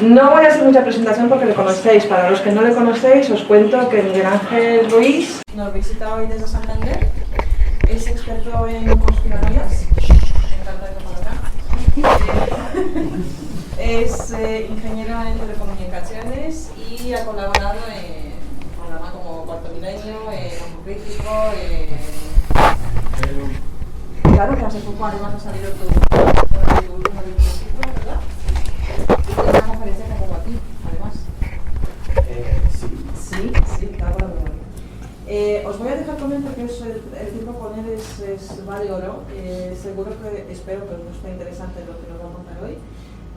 No voy a hacer mucha presentación porque le conocéis. Para los que no le conocéis, os cuento que Miguel Ángel Ruiz nos visita hoy desde Santander. Es experto en conspiranoias. Me encanta esa palabra. Es ingeniero en telecomunicaciones y ha colaborado en programas como Cuarto Milenio, Ojo Crítico. Claro que hace poco además ha salido tu último libro, ¿verdad? Y una conferencia que pongo aquí, además. Sí, claro, por la memoria. Os voy a dejar con él porque el tiempo con él vale oro. Seguro que, espero que os guste interesante lo que nos va a contar hoy.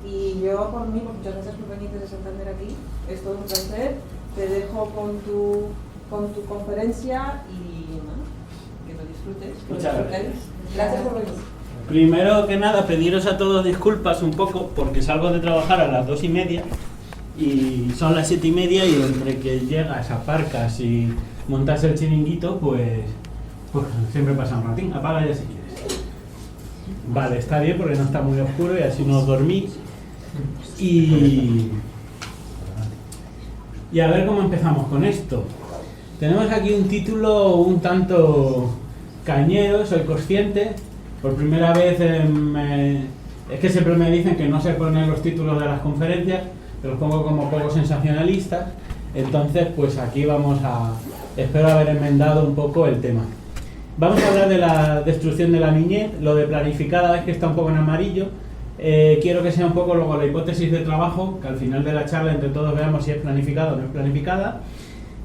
Y yo, por mí, pues muchas gracias por venir desde Santander aquí. Es todo un placer. Te dejo con tu conferencia y bueno, que lo disfrutes. Muchas gracias. Gracias por venir. Primero que nada, pediros a todos disculpas un poco porque salgo de trabajar a las 2:30 y son las 7:30 y entre que llegas, aparcas y montas el chiringuito, pues siempre pasa un ratín. Apaga ya si quieres. Vale, está bien porque no está muy oscuro y así no dormís. Y a ver cómo empezamos con esto. Tenemos aquí un título un tanto cañero, soy consciente. Por primera vez es que siempre me dicen que no se ponen los títulos de las conferencias, pero los pongo como poco sensacionalistas. Entonces, pues aquí espero haber enmendado un poco el tema. Vamos a hablar de la destrucción de la niñez, lo de planificada es que está un poco en amarillo. Quiero que sea un poco luego la hipótesis de trabajo, que al final de la charla entre todos veamos si es planificada o no es planificada.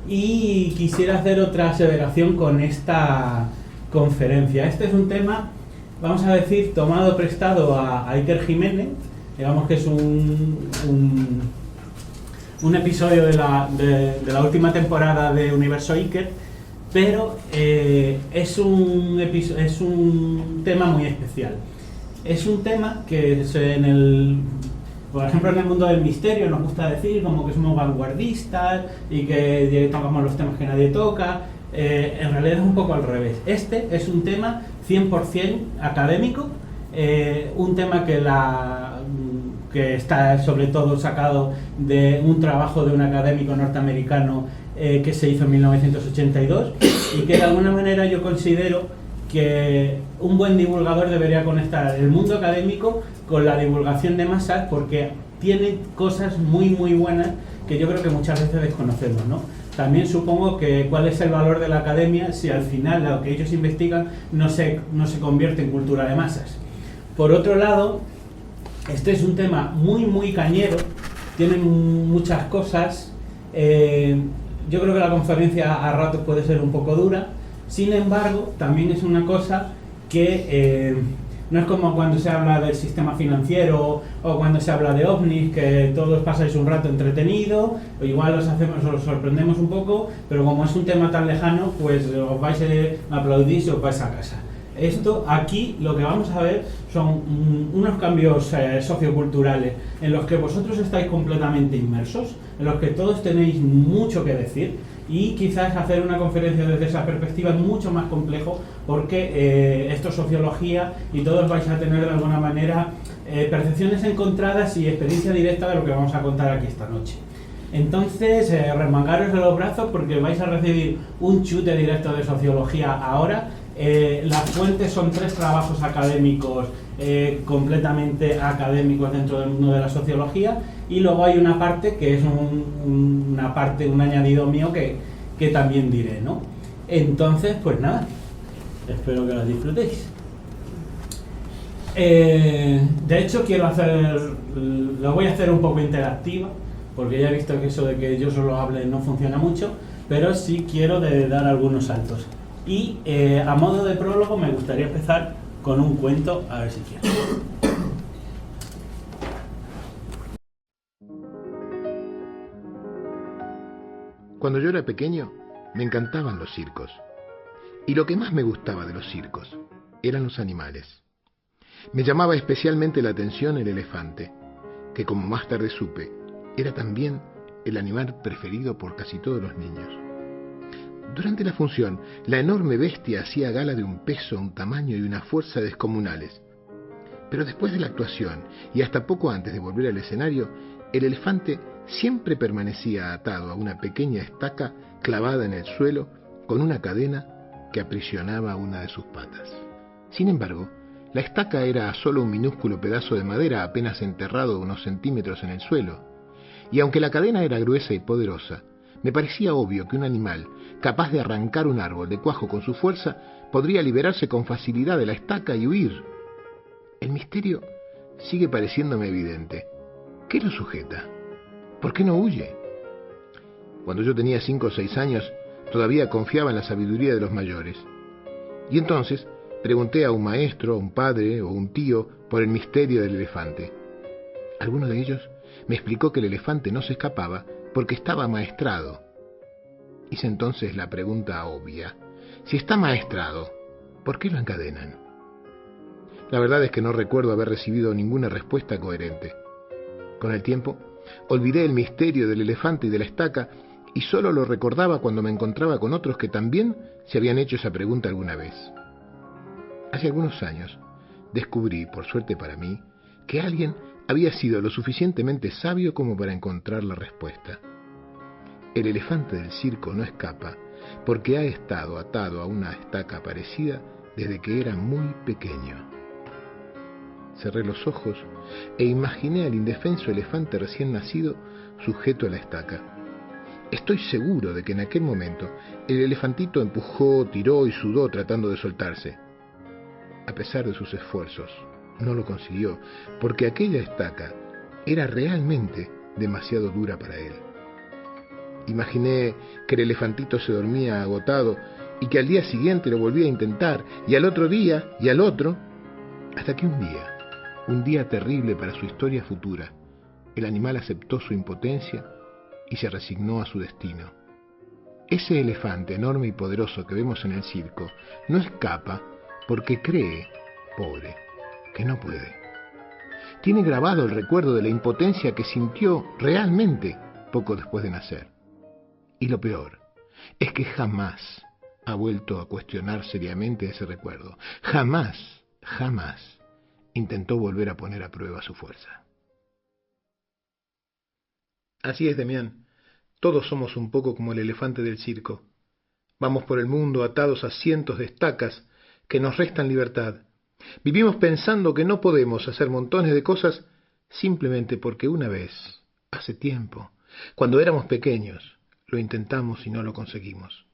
Y quisiera hacer otra aseveración con esta conferencia. Este es un tema, vamos a decir, tomado prestado a Iker Jiménez, digamos que es un episodio de la última temporada de Universo Iker, pero es un tema muy especial. Es un tema que por ejemplo, en el mundo del misterio nos gusta decir como que somos vanguardistas y que tocamos los temas que nadie toca. En realidad es un poco al revés. Este es un tema 100% académico, un tema que está sobre todo sacado de un trabajo de un académico norteamericano que se hizo en 1982 y que de alguna manera yo considero que un buen divulgador debería conectar el mundo académico con la divulgación de masas porque tiene cosas muy muy buenas que yo creo que muchas veces desconocemos, ¿no? También supongo que cuál es el valor de la academia si al final lo que ellos investigan no se convierte en cultura de masas. Por otro lado, este es un tema muy muy cañero, tiene muchas cosas, yo creo que la conferencia a ratos puede ser un poco dura. Sin embargo, también es una cosa que no es como cuando se habla del sistema financiero o cuando se habla de ovnis, que todos pasáis un rato entretenido, o igual os sorprendemos un poco, pero como es un tema tan lejano, pues os vais a aplaudir y os vais a casa. Esto aquí lo que vamos a ver son unos cambios socioculturales en los que vosotros estáis completamente inmersos, en los que todos tenéis mucho que decir. Y quizás hacer una conferencia desde esa perspectiva es mucho más complejo porque esto es sociología y todos vais a tener de alguna manera percepciones encontradas y experiencia directa de lo que vamos a contar aquí esta noche. Entonces, remangaros de los brazos porque vais a recibir un chute directo de sociología ahora. Las fuentes son 3 trabajos académicos completamente académicos dentro del mundo de la sociología y luego hay una parte que es un añadido mío que también diré, ¿no? Entonces, pues nada, espero que lo disfrutéis. De hecho lo voy a hacer un poco interactiva porque ya he visto que eso de que yo solo hable no funciona mucho, pero sí quiero dar algunos saltos. Y a modo de prólogo me gustaría empezar con un cuento, a ver si quiero. Cuando yo era pequeño, me encantaban los circos. Y lo que más me gustaba de los circos eran los animales. Me llamaba especialmente la atención el elefante, que como más tarde supe, era también el animal preferido por casi todos los niños. Durante la función, la enorme bestia hacía gala de un peso, un tamaño y una fuerza descomunales. Pero después de la actuación, y hasta poco antes de volver al escenario, el elefante siempre permanecía atado a una pequeña estaca clavada en el suelo con una cadena que aprisionaba una de sus patas. Sin embargo, la estaca era solo un minúsculo pedazo de madera apenas enterrado unos centímetros en el suelo, y aunque la cadena era gruesa y poderosa, me parecía obvio que un animal capaz de arrancar un árbol de cuajo con su fuerza podría liberarse con facilidad de la estaca y huir. El misterio sigue pareciéndome evidente. ¿Qué lo sujeta? ¿Por qué no huye? Cuando yo tenía 5 o 6 años, todavía confiaba en la sabiduría de los mayores. Y entonces pregunté a un maestro, a un padre o un tío por el misterio del elefante. Alguno de ellos me explicó que el elefante no se escapaba porque estaba amaestrado. Hice entonces la pregunta obvia. Si está amaestrado, ¿por qué lo encadenan? La verdad es que no recuerdo haber recibido ninguna respuesta coherente. Con el tiempo, olvidé el misterio del elefante y de la estaca y solo lo recordaba cuando me encontraba con otros que también se habían hecho esa pregunta alguna vez. Hace algunos años descubrí, por suerte para mí, que alguien había sido lo suficientemente sabio como para encontrar la respuesta. El elefante del circo no escapa porque ha estado atado a una estaca parecida desde que era muy pequeño. Cerré los ojos e imaginé al indefenso elefante recién nacido sujeto a la estaca. Estoy seguro de que en aquel momento el elefantito empujó, tiró y sudó tratando de soltarse. A pesar de sus esfuerzos, no lo consiguió, porque aquella estaca era realmente demasiado dura para él. Imaginé que el elefantito se dormía agotado y que al día siguiente lo volvía a intentar, y al otro día, y al otro, hasta que un día terrible para su historia futura, el animal aceptó su impotencia y se resignó a su destino. Ese elefante enorme y poderoso que vemos en el circo no escapa porque cree, pobre, que no puede. Tiene grabado el recuerdo de la impotencia que sintió realmente poco después de nacer. Y lo peor es que jamás ha vuelto a cuestionar seriamente ese recuerdo. Jamás intentó volver a poner a prueba su fuerza. Así es, Demián. Todos somos un poco como el elefante del circo. Vamos por el mundo atados a cientos de estacas que nos restan libertad. Vivimos pensando que no podemos hacer montones de cosas simplemente porque una vez, hace tiempo, cuando éramos pequeños, lo intentamos y no lo conseguimos.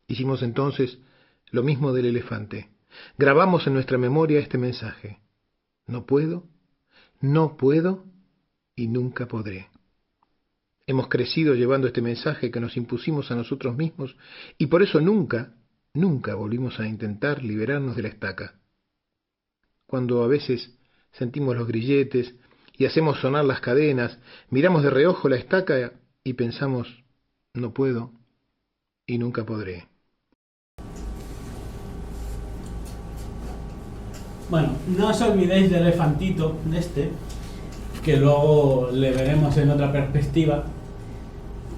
Hicimos entonces lo mismo del elefante. Grabamos en nuestra memoria este mensaje: no puedo y nunca podré. Hemos crecido llevando este mensaje que nos impusimos a nosotros mismos y por eso nunca volvimos a intentar liberarnos de la estaca. Cuando a veces sentimos los grilletes y hacemos sonar las cadenas, miramos de reojo la estaca y pensamos: no puedo y nunca podré. Bueno, no os olvidéis del elefantito que luego le veremos en otra perspectiva,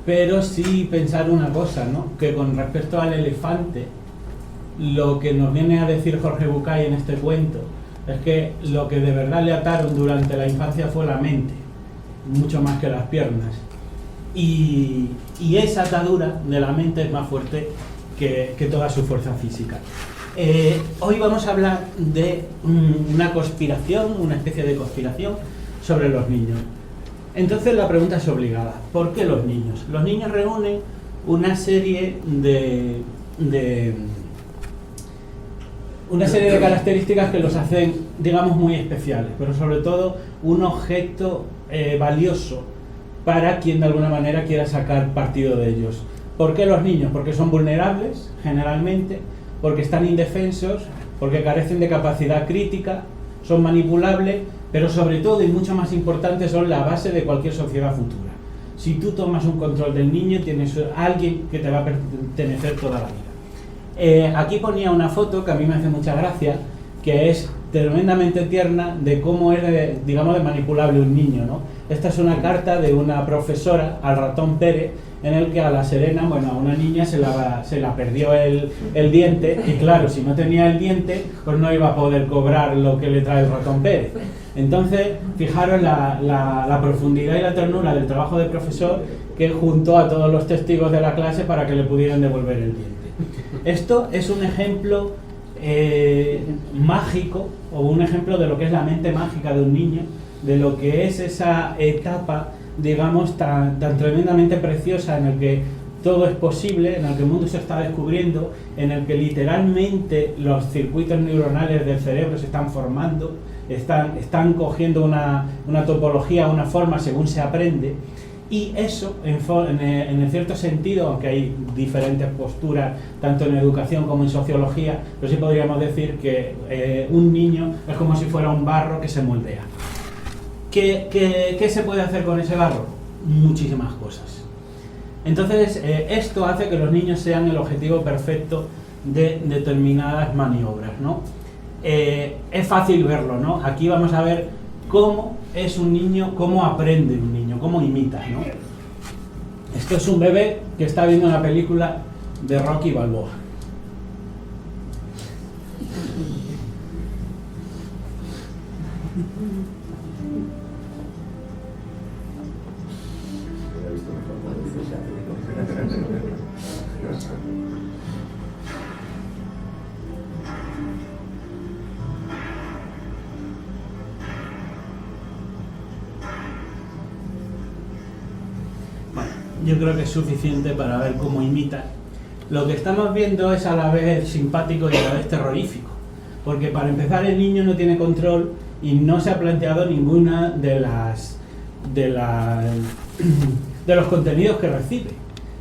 pero sí pensar una cosa, ¿no? Que con respecto al elefante, lo que nos viene a decir Jorge Bucay en este cuento es que lo que de verdad le ataron durante la infancia fue la mente, mucho más que las piernas, y esa atadura de la mente es más fuerte que toda su fuerza física. Hoy vamos a hablar de una conspiración, una especie de conspiración sobre los niños. Entonces la pregunta es obligada: ¿por qué los niños? Los niños reúnen una serie de características que los hacen, digamos, muy especiales, pero sobre todo un objeto valioso para quien de alguna manera quiera sacar partido de ellos. ¿Por qué los niños? Porque son vulnerables, generalmente, porque están indefensos, porque carecen de capacidad crítica, son manipulables, pero sobre todo, y mucho más importante, son la base de cualquier sociedad futura. Si tú tomas un control del niño, tienes a alguien que te va a pertenecer toda la vida. Aquí ponía una foto que a mí me hace mucha gracia, que es tremendamente tierna de cómo es, digamos, de manipulable un niño, ¿no? Esta es una carta de una profesora al ratón Pérez, en el que a la Serena, bueno, a una niña se la perdió el diente, y claro, si no tenía el diente, pues no iba a poder cobrar lo que le trae el ratón Pérez. Entonces, fijaros la profundidad y la ternura del trabajo del profesor, que juntó a todos los testigos de la clase para que le pudieran devolver el diente. Esto es un ejemplo mágico, o un ejemplo de lo que es la mente mágica de un niño, de lo que es esa etapa, digamos, tan tremendamente preciosa, en el que todo es posible, en el que el mundo se está descubriendo, en el que literalmente los circuitos neuronales del cerebro se están formando, están cogiendo una topología, una forma según se aprende. Y eso, en cierto sentido, aunque hay diferentes posturas, tanto en educación como en sociología, pero sí podríamos decir que un niño es como si fuera un barro que se moldea. ¿Qué se puede hacer con ese barro? Muchísimas cosas. Entonces, esto hace que los niños sean el objetivo perfecto de determinadas maniobras, ¿no? Es fácil verlo, ¿no? Aquí vamos a ver cómo es un niño, cómo aprende un niño, cómo imita, ¿no? Esto es un bebé que está viendo una película de Rocky Balboa. Yo creo que es suficiente para ver cómo imita. Lo que estamos viendo es a la vez simpático y a la vez terrorífico, porque para empezar el niño no tiene control y no se ha planteado ninguna de los contenidos que recibe.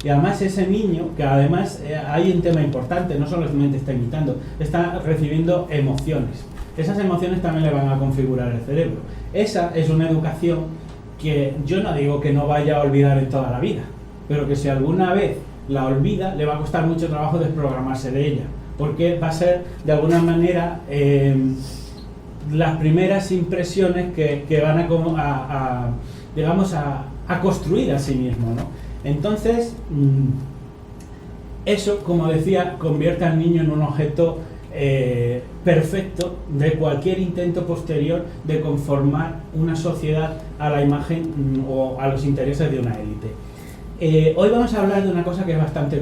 Y además ese niño, que además hay un tema importante, no solamente está imitando, está recibiendo emociones. Esas emociones también le van a configurar el cerebro. Esa es una educación que yo no digo que no vaya a olvidar en toda la vida, pero que si alguna vez la olvida, le va a costar mucho trabajo desprogramarse de ella, porque va a ser de alguna manera las primeras impresiones que van a construir a sí mismo, ¿no? Entonces, eso, como decía, convierte al niño en un objeto perfecto de cualquier intento posterior de conformar una sociedad a la imagen o a los intereses de una élite. Hoy vamos a hablar de una cosa que es bastante,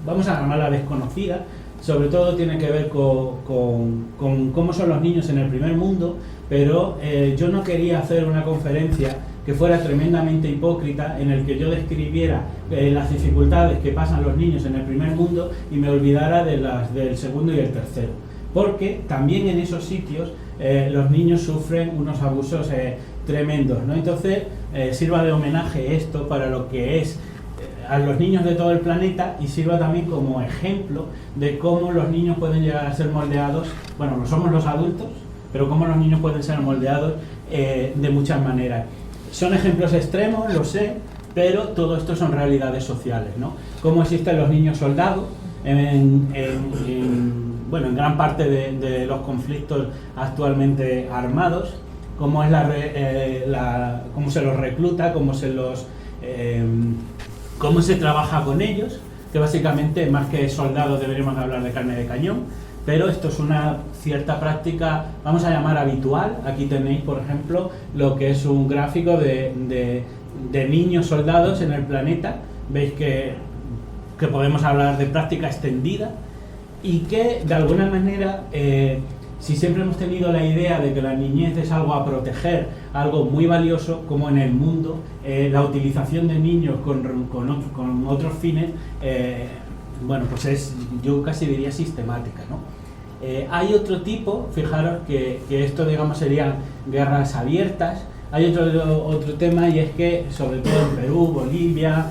vamos a llamarla desconocida, sobre todo tiene que ver con cómo son los niños en el primer mundo, pero yo no quería hacer una conferencia que fuera tremendamente hipócrita, en el que yo describiera las dificultades que pasan los niños en el primer mundo y me olvidara de las del segundo y el tercero. Porque también en esos sitios los niños sufren unos abusos tremendos, ¿no? Entonces, sirva de homenaje esto para lo que es a los niños de todo el planeta, y sirva también como ejemplo de cómo los niños pueden llegar a ser moldeados. Bueno, no somos los adultos, pero cómo los niños pueden ser moldeados de muchas maneras. Son ejemplos extremos, lo sé, pero todo esto son realidades sociales, ¿no? Cómo existen los niños soldados en gran parte de los conflictos actualmente armados, cómo es cómo se los recluta, cómo se trabaja con ellos, que básicamente más que soldados deberíamos hablar de carne de cañón. Pero esto es una cierta práctica, vamos a llamar habitual. Aquí tenéis, por ejemplo, lo que es un gráfico de niños soldados en el planeta. Veis que podemos hablar de práctica extendida y que, de alguna manera, si siempre hemos tenido la idea de que la niñez es algo a proteger, algo muy valioso, como en el mundo, la utilización de niños con otros fines, yo casi diría sistemática, ¿no? Hay otro tipo, fijaros que esto, digamos, serían guerras abiertas. Hay otro tema, y es que, sobre todo en Perú, Bolivia,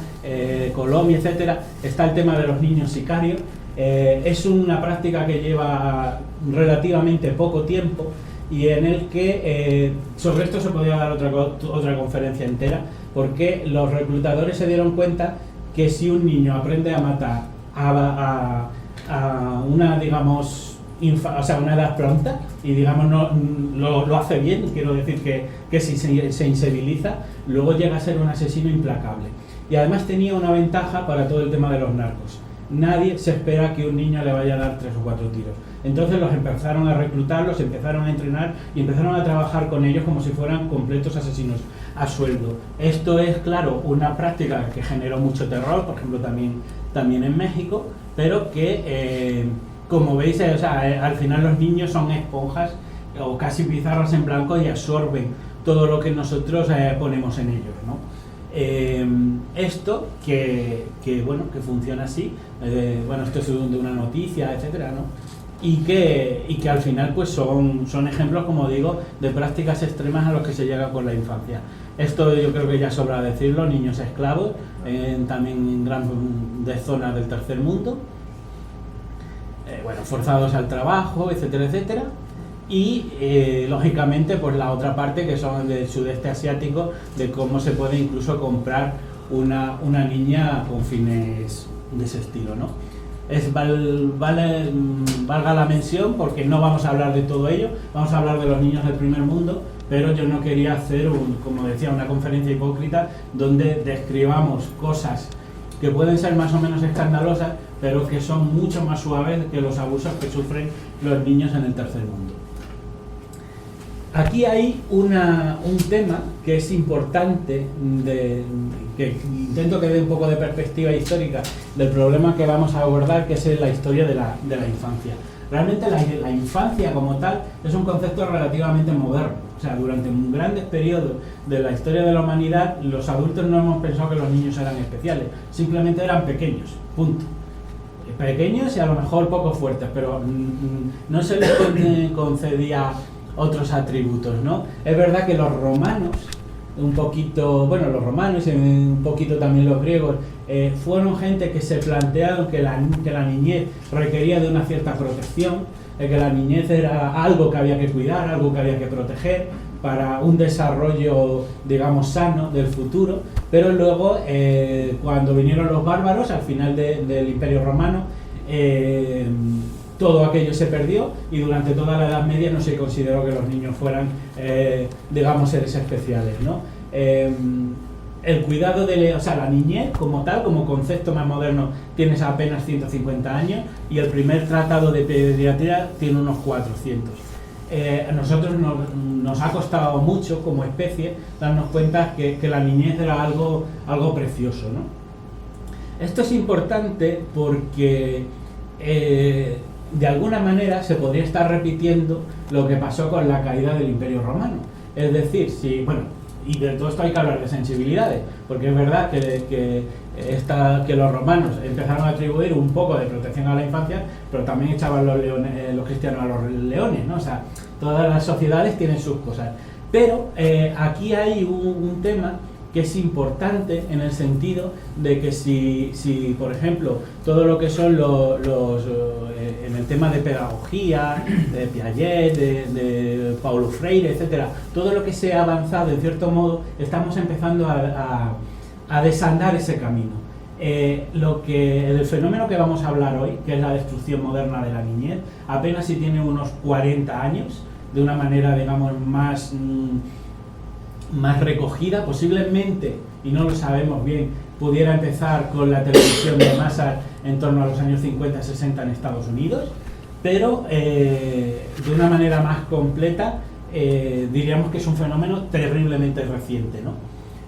Colombia, etcétera, está el tema de los niños sicarios. Es una práctica que lleva relativamente poco tiempo y en el que sobre esto se podría dar otra conferencia entera, porque los reclutadores se dieron cuenta que si un niño aprende a matar a una, digamos, una edad pronta, y digamos lo hace bien, quiero decir que si se insensibiliza, luego llega a ser un asesino implacable. Y además tenía una ventaja para todo el tema de los narcos. Nadie se espera que un niño le vaya a dar 3 o 4 tiros. Entonces los empezaron a reclutar, los empezaron a entrenar y empezaron a trabajar con ellos como si fueran completos asesinos a sueldo. Esto es, claro, una práctica que generó mucho terror, por ejemplo también en México, pero que, como veis, al final los niños son esponjas o casi pizarras en blanco y absorben todo lo que nosotros ponemos en ellos, ¿no? Esto que funciona así, esto es de una noticia, etcétera, ¿no? Y que al final pues son ejemplos, como digo, de prácticas extremas a los que se llega con la infancia. Esto yo creo que ya sobra decirlo, niños esclavos, también en grandes zonas del tercer mundo, forzados al trabajo, etcétera, etcétera. Y lógicamente pues la otra parte, que son del sudeste asiático, de cómo se puede incluso comprar una niña con fines de ese estilo, ¿no? Valga la mención, porque no vamos a hablar de todo ello, vamos a hablar de los niños del primer mundo, pero yo no quería hacer, como decía, una conferencia hipócrita donde describamos cosas que pueden ser más o menos escandalosas, pero que son mucho más suaves que los abusos que sufren los niños en el tercer mundo. Aquí hay un tema que es importante, que intento que dé un poco de perspectiva histórica del problema que vamos a abordar, que es la historia de la infancia. Realmente la infancia como tal es un concepto relativamente moderno. O sea, durante grandes periodos de la historia de la humanidad, los adultos no hemos pensado que los niños eran especiales, simplemente eran pequeños, punto. Pequeños y a lo mejor poco fuertes, pero no se les concedía otros atributos, ¿no? Es verdad que los romanos, los romanos y un poquito también los griegos, fueron gente que se plantearon que la niñez requería de una cierta protección, que la niñez era algo que había que cuidar, algo que había que proteger para un desarrollo, digamos, sano del futuro. Pero luego, cuando vinieron los bárbaros, al final del Imperio Romano, todo aquello se perdió y durante toda la Edad Media no se consideró que los niños fueran, digamos, seres especiales, ¿no? El cuidado la niñez como tal, como concepto más moderno, tiene apenas 150 años y el primer tratado de pediatría tiene unos 400. A nosotros nos ha costado mucho como especie darnos cuenta que la niñez era algo precioso, ¿no? Esto es importante porque de alguna manera se podría estar repitiendo lo que pasó con la caída del Imperio Romano. Es decir, y de todo esto hay que hablar de sensibilidades, porque es verdad que los romanos empezaron a atribuir un poco de protección a la infancia, pero también echaban los cristianos a los leones, ¿no? O sea, todas las sociedades tienen sus cosas. Pero aquí hay un tema que es importante en el sentido de que si por ejemplo, todo lo que son en el tema de pedagogía, de Piaget, de Paulo Freire, etcétera, todo lo que se ha avanzado, en cierto modo, estamos empezando a desandar ese camino. El fenómeno que vamos a hablar hoy, que es la destrucción moderna de la niñez, apenas si tiene unos 40 años, de una manera, digamos, más recogida, posiblemente, y no lo sabemos bien, pudiera empezar con la televisión de masas en torno a los años 50-60 en Estados Unidos, pero de una manera más completa diríamos que es un fenómeno terriblemente reciente, ¿no?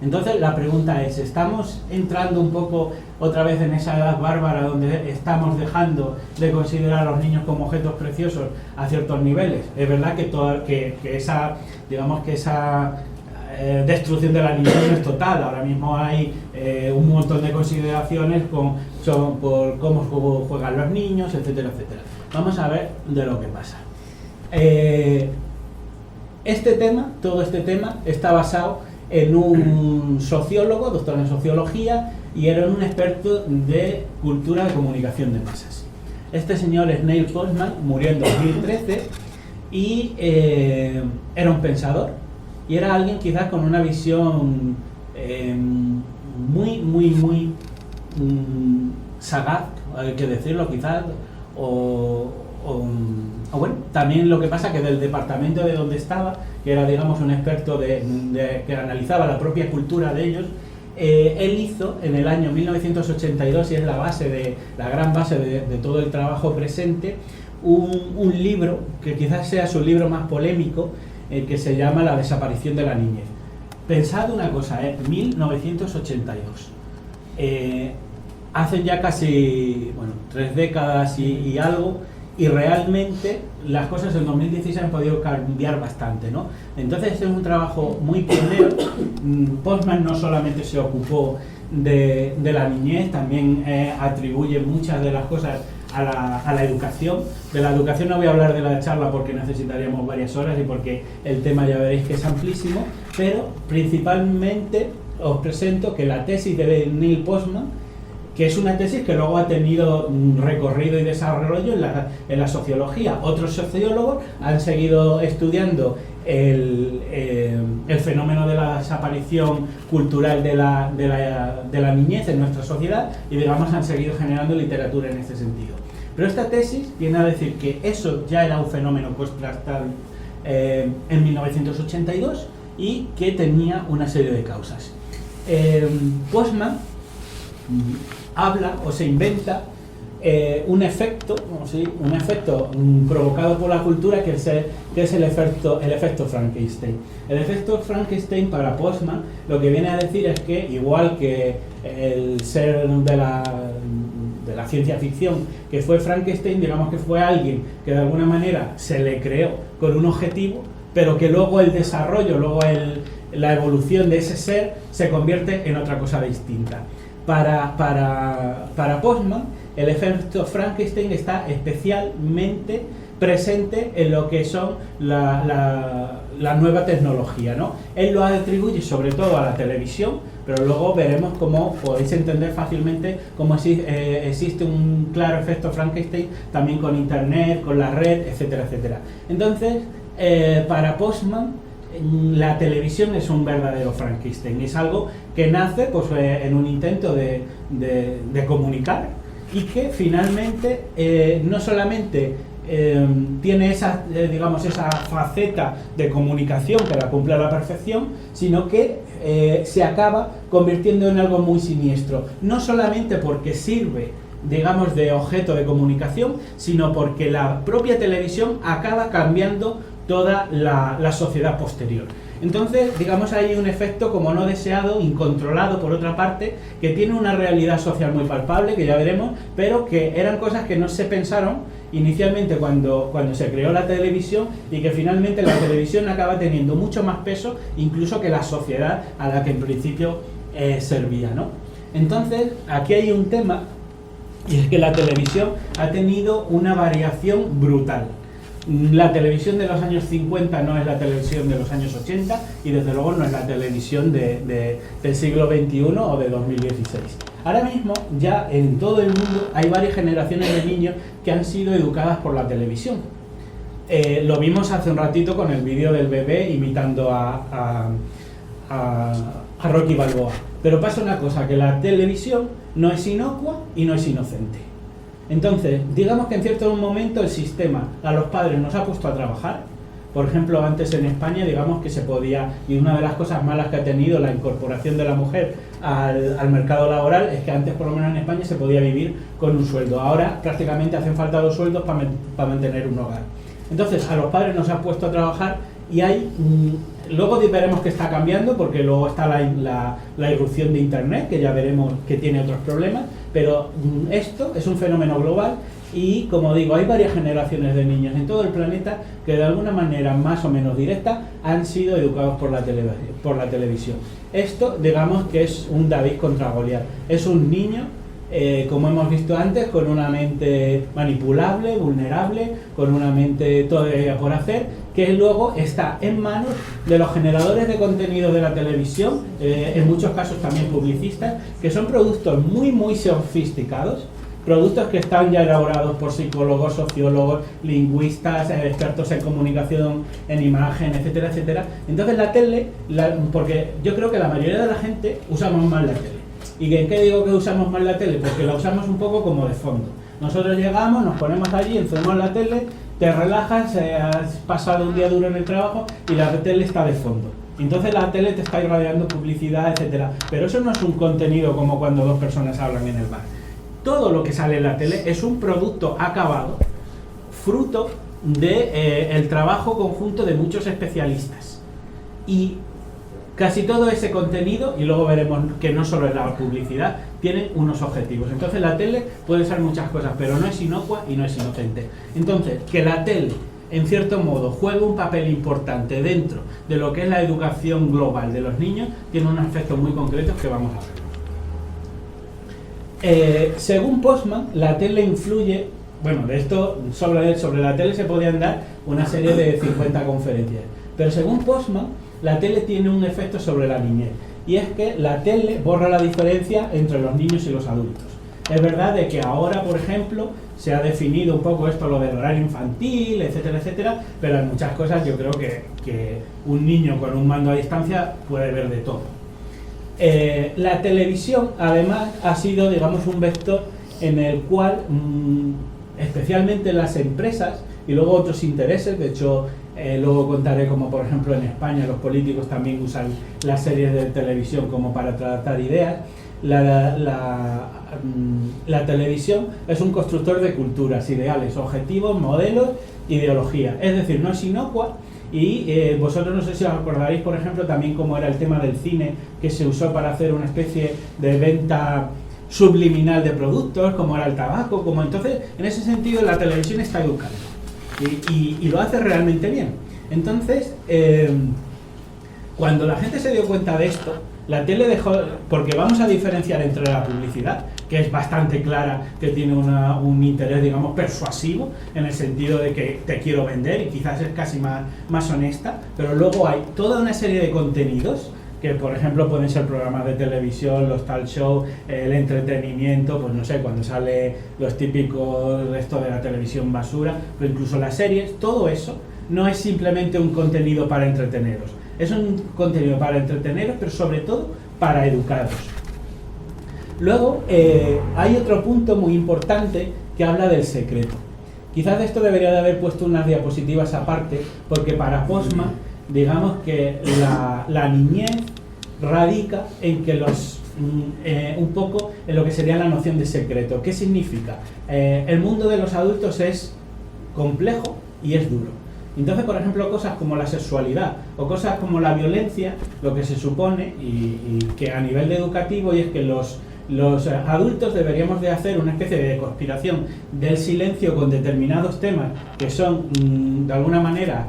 Entonces la pregunta es, ¿estamos entrando un poco otra vez en esa edad bárbara donde estamos dejando de considerar a los niños como objetos preciosos a ciertos niveles? Es verdad que esa destrucción de la niñez es total. Ahora mismo hay un montón de consideraciones por cómo juegan los niños, etcétera, etcétera. Vamos a ver de lo que pasa. Todo este tema está basado en un sociólogo, doctor en sociología, y era un experto de cultura de comunicación de masas. Este señor es Neil Postman, murió en 2013 y era un pensador. Y era alguien quizás con una visión muy sagaz, hay que decirlo quizás, bueno, también lo que pasa que del departamento de donde estaba, que era digamos un experto que analizaba la propia cultura de ellos, él hizo en el año 1982, y es la gran base de todo el trabajo presente, un libro que quizás sea su libro más polémico, que se llama La desaparición de la niñez. Pensad una cosa, 1982. Hacen ya casi 3 décadas y algo, y realmente las cosas en 2016 han podido cambiar bastante, ¿no? Entonces es un trabajo muy pionero. Postman no solamente se ocupó de la niñez, también atribuye muchas de las cosas a la educación. De la educación no voy a hablar de la charla porque necesitaríamos varias horas y porque el tema ya veréis que es amplísimo, pero principalmente os presento que la tesis de Neil Postman, que es una tesis que luego ha tenido un recorrido y desarrollo en la sociología. Otros sociólogos han seguido estudiando el fenómeno de la desaparición cultural de la niñez en nuestra sociedad y digamos han seguido generando literatura en este sentido. Pero esta tesis viene a decir que eso ya era un fenómeno contrastado en 1982 y que tenía una serie de causas. Postman habla o se inventa un efecto provocado por la cultura que es el efecto Frankenstein. El efecto Frankenstein para Postman lo que viene a decir es que, igual que el ser de la ciencia ficción que fue Frankenstein, digamos que fue alguien que de alguna manera se le creó con un objetivo, pero que luego el desarrollo, la evolución de ese ser se convierte en otra cosa distinta. Para Postman, el efecto Frankenstein está especialmente presente en lo que son la nueva tecnología, ¿no? Él lo atribuye sobre todo a la televisión, pero luego veremos cómo podéis entender fácilmente cómo existe un claro efecto Frankenstein también con Internet, con la red, etcétera, etcétera. Entonces, para Postman, la televisión es un verdadero Frankenstein, es algo que nace pues, en un intento de comunicar y que finalmente no solamente tiene esa faceta de comunicación que la cumple a la perfección, sino que se acaba convirtiendo en algo muy siniestro, no solamente porque sirve digamos de objeto de comunicación, sino porque la propia televisión acaba cambiando toda la sociedad posterior. Entonces, digamos, hay un efecto como no deseado, incontrolado por otra parte, que tiene una realidad social muy palpable, que ya veremos, pero que eran cosas que no se pensaron inicialmente cuando se creó la televisión y que finalmente la televisión acaba teniendo mucho más peso incluso que la sociedad a la que en principio servía, ¿no? Entonces, aquí hay un tema, y es que la televisión ha tenido una variación brutal. La televisión de los años 50 no es la televisión de los años 80 y desde luego no es la televisión del siglo XXI o de 2016. Ahora mismo ya en todo el mundo hay varias generaciones de niños que han sido educadas por la televisión. Lo vimos hace un ratito con el vídeo del bebé imitando a Rocky Balboa. Pero pasa una cosa, que la televisión no es inocua y no es inocente. Entonces, digamos que en cierto momento el sistema a los padres nos ha puesto a trabajar. Por ejemplo, antes en España, digamos que se podía, y una de las cosas malas que ha tenido la incorporación de la mujer al mercado laboral es que antes, por lo menos en España, se podía vivir con un sueldo. Ahora prácticamente hacen falta 2 sueldos para mantener un hogar. Entonces, a los padres nos ha puesto a trabajar y hay... luego veremos que está cambiando porque luego está la irrupción de Internet, que ya veremos que tiene otros problemas, pero esto es un fenómeno global y, como digo, hay varias generaciones de niños en todo el planeta que de alguna manera más o menos directa han sido educados por la televisión. Esto, digamos que es un David contra Goliat. Es un niño, como hemos visto antes, con una mente manipulable, vulnerable, con una mente todavía por hacer, que luego está en manos de los generadores de contenido de la televisión, en muchos casos también publicistas, que son productos muy muy sofisticados, productos que están ya elaborados por psicólogos, sociólogos, lingüistas, expertos en comunicación, en imagen, etcétera, etcétera. Entonces la tele, porque yo creo que la mayoría de la gente usamos mal la tele. ¿Y en qué digo que usamos mal la tele? Porque la usamos un poco como de fondo. Nosotros llegamos, nos ponemos allí, encendemos la tele, te relajas, has pasado un día duro en el trabajo y la tele está de fondo. Entonces la tele te está irradiando publicidad, etcétera. Pero eso no es un contenido como cuando dos personas hablan en el bar. Todo lo que sale en la tele es un producto acabado, fruto del trabajo conjunto de muchos especialistas. Y casi todo ese contenido, y luego veremos que no solo es la publicidad, tiene unos objetivos. Entonces la tele puede ser muchas cosas, pero no es inocua y no es inocente. Entonces, que la tele, en cierto modo, juegue un papel importante dentro de lo que es la educación global de los niños, tiene unos efectos muy concretos que vamos a ver. Según Postman, la tele influye, bueno, de esto, sobre la tele se podían dar una serie de 50 conferencias, pero según Postman, la tele tiene un efecto sobre la niñez, y es que la tele borra la diferencia entre los niños y los adultos. Es verdad de que ahora, por ejemplo, se ha definido un poco esto, lo del horario infantil, etcétera, etcétera, pero en muchas cosas yo creo que un niño con un mando a distancia puede ver de todo. La televisión, además, ha sido, digamos, un vector en el cual, especialmente las empresas y luego otros intereses, de hecho, luego contaré como, por ejemplo, en España los políticos también usan las series de televisión como para tratar ideas. La televisión es un constructor de culturas, ideales, objetivos, modelos, ideología. Es decir, no es inocua y vosotros no sé si os acordaréis, por ejemplo, también cómo era el tema del cine que se usó para hacer una especie de venta subliminal de productos, como era el tabaco, como entonces, en ese sentido, la televisión está educando y lo hace realmente bien. Entonces, cuando la gente se dio cuenta de esto, la tele dejó, porque vamos a diferenciar entre la publicidad, que es bastante clara, que tiene un interés, digamos, persuasivo, en el sentido de que te quiero vender y quizás es casi más honesta, pero luego hay toda una serie de contenidos que, por ejemplo, pueden ser programas de televisión, los talk shows, el entretenimiento, pues no sé, cuando sale los típicos, esto de la televisión basura, pero incluso las series, todo eso no es simplemente un contenido para entreteneros. Es un contenido para entreteneros, pero sobre todo para educaros. Luego, hay otro punto muy importante que habla del secreto. Quizás de esto debería de haber puesto unas diapositivas aparte, porque para Postman, digamos que la niñez radica en que un poco en lo que sería la noción de secreto. ¿Qué significa? El mundo de los adultos es complejo y es duro. Entonces, por ejemplo, cosas como la sexualidad o cosas como la violencia, lo que se supone, y que a nivel educativo, y es que los adultos deberíamos de hacer una especie de conspiración del silencio con determinados temas que son, de alguna manera,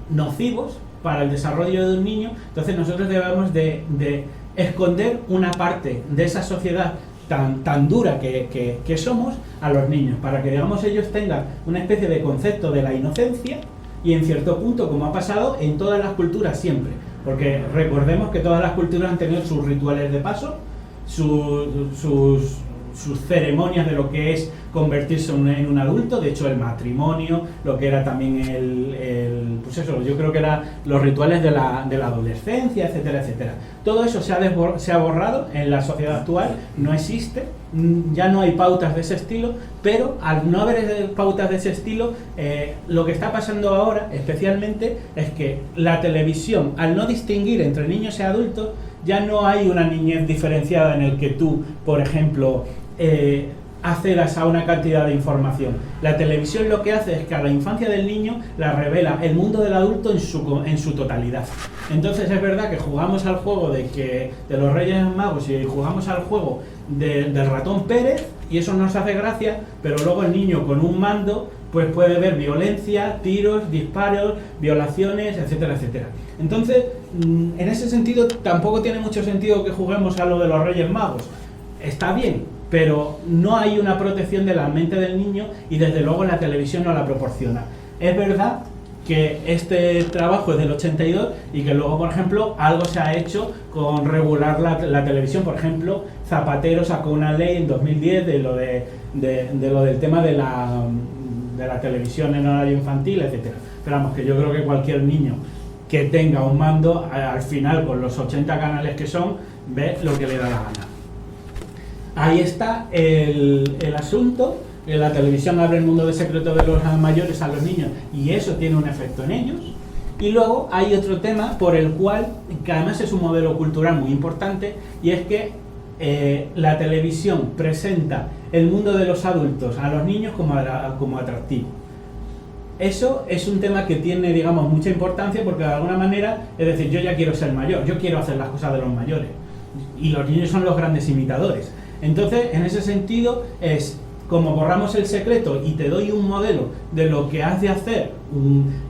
nocivos para el desarrollo de un niño. Entonces nosotros debemos de esconder una parte de esa sociedad tan dura que somos a los niños, para que, digamos, ellos tengan una especie de concepto de la inocencia y, en cierto punto, como ha pasado en todas las culturas siempre, porque recordemos que todas las culturas han tenido sus rituales de paso, sus ceremonias de lo que es convertirse en un adulto. De hecho, el matrimonio, lo que era también pues eso, yo creo que eran los rituales de la adolescencia, etcétera, etcétera. Todo eso se ha borrado en la sociedad actual, no existe, ya no hay pautas de ese estilo, pero al no haber pautas de ese estilo, lo que está pasando ahora, especialmente, es que la televisión, al no distinguir entre niños y adultos, ya no hay una niñez diferenciada en el que tú, por ejemplo, accedas a una cantidad de información. La televisión lo que hace es que a la infancia del niño la revela el mundo del adulto en su totalidad. Entonces es verdad que jugamos al juego de los Reyes Magos y jugamos al juego del ratón Pérez, y eso nos hace gracia, pero luego el niño con un mando pues puede ver violencia, tiros, disparos, violaciones, etcétera, etcétera. Entonces, en ese sentido, tampoco tiene mucho sentido que juguemos a lo de los Reyes Magos. Está bien, pero no hay una protección de la mente del niño, y desde luego la televisión no la proporciona. Es verdad que este trabajo es del 82 y que luego, por ejemplo, algo se ha hecho con regular la televisión. Por ejemplo, Zapatero sacó una ley en 2010 de lo del tema de la televisión en horario infantil, etcétera. Pero vamos, que yo creo que cualquier niño que tenga un mando, al final, con los 80 canales que son, ve lo que le da la gana. ahí está el asunto. En la televisión abre el mundo de secreto de los mayores a los niños y eso tiene un efecto en ellos. Y luego hay otro tema por el cual, que además es un modelo cultural muy importante, y es que la televisión presenta el mundo de los adultos a los niños como atractivo. Eso es un tema que tiene, digamos, mucha importancia porque de alguna manera, es decir, yo ya quiero ser mayor, yo quiero hacer las cosas de los mayores y los niños son los grandes imitadores. Entonces, en ese sentido, es como borramos el secreto y te doy un modelo de lo que has de hacer,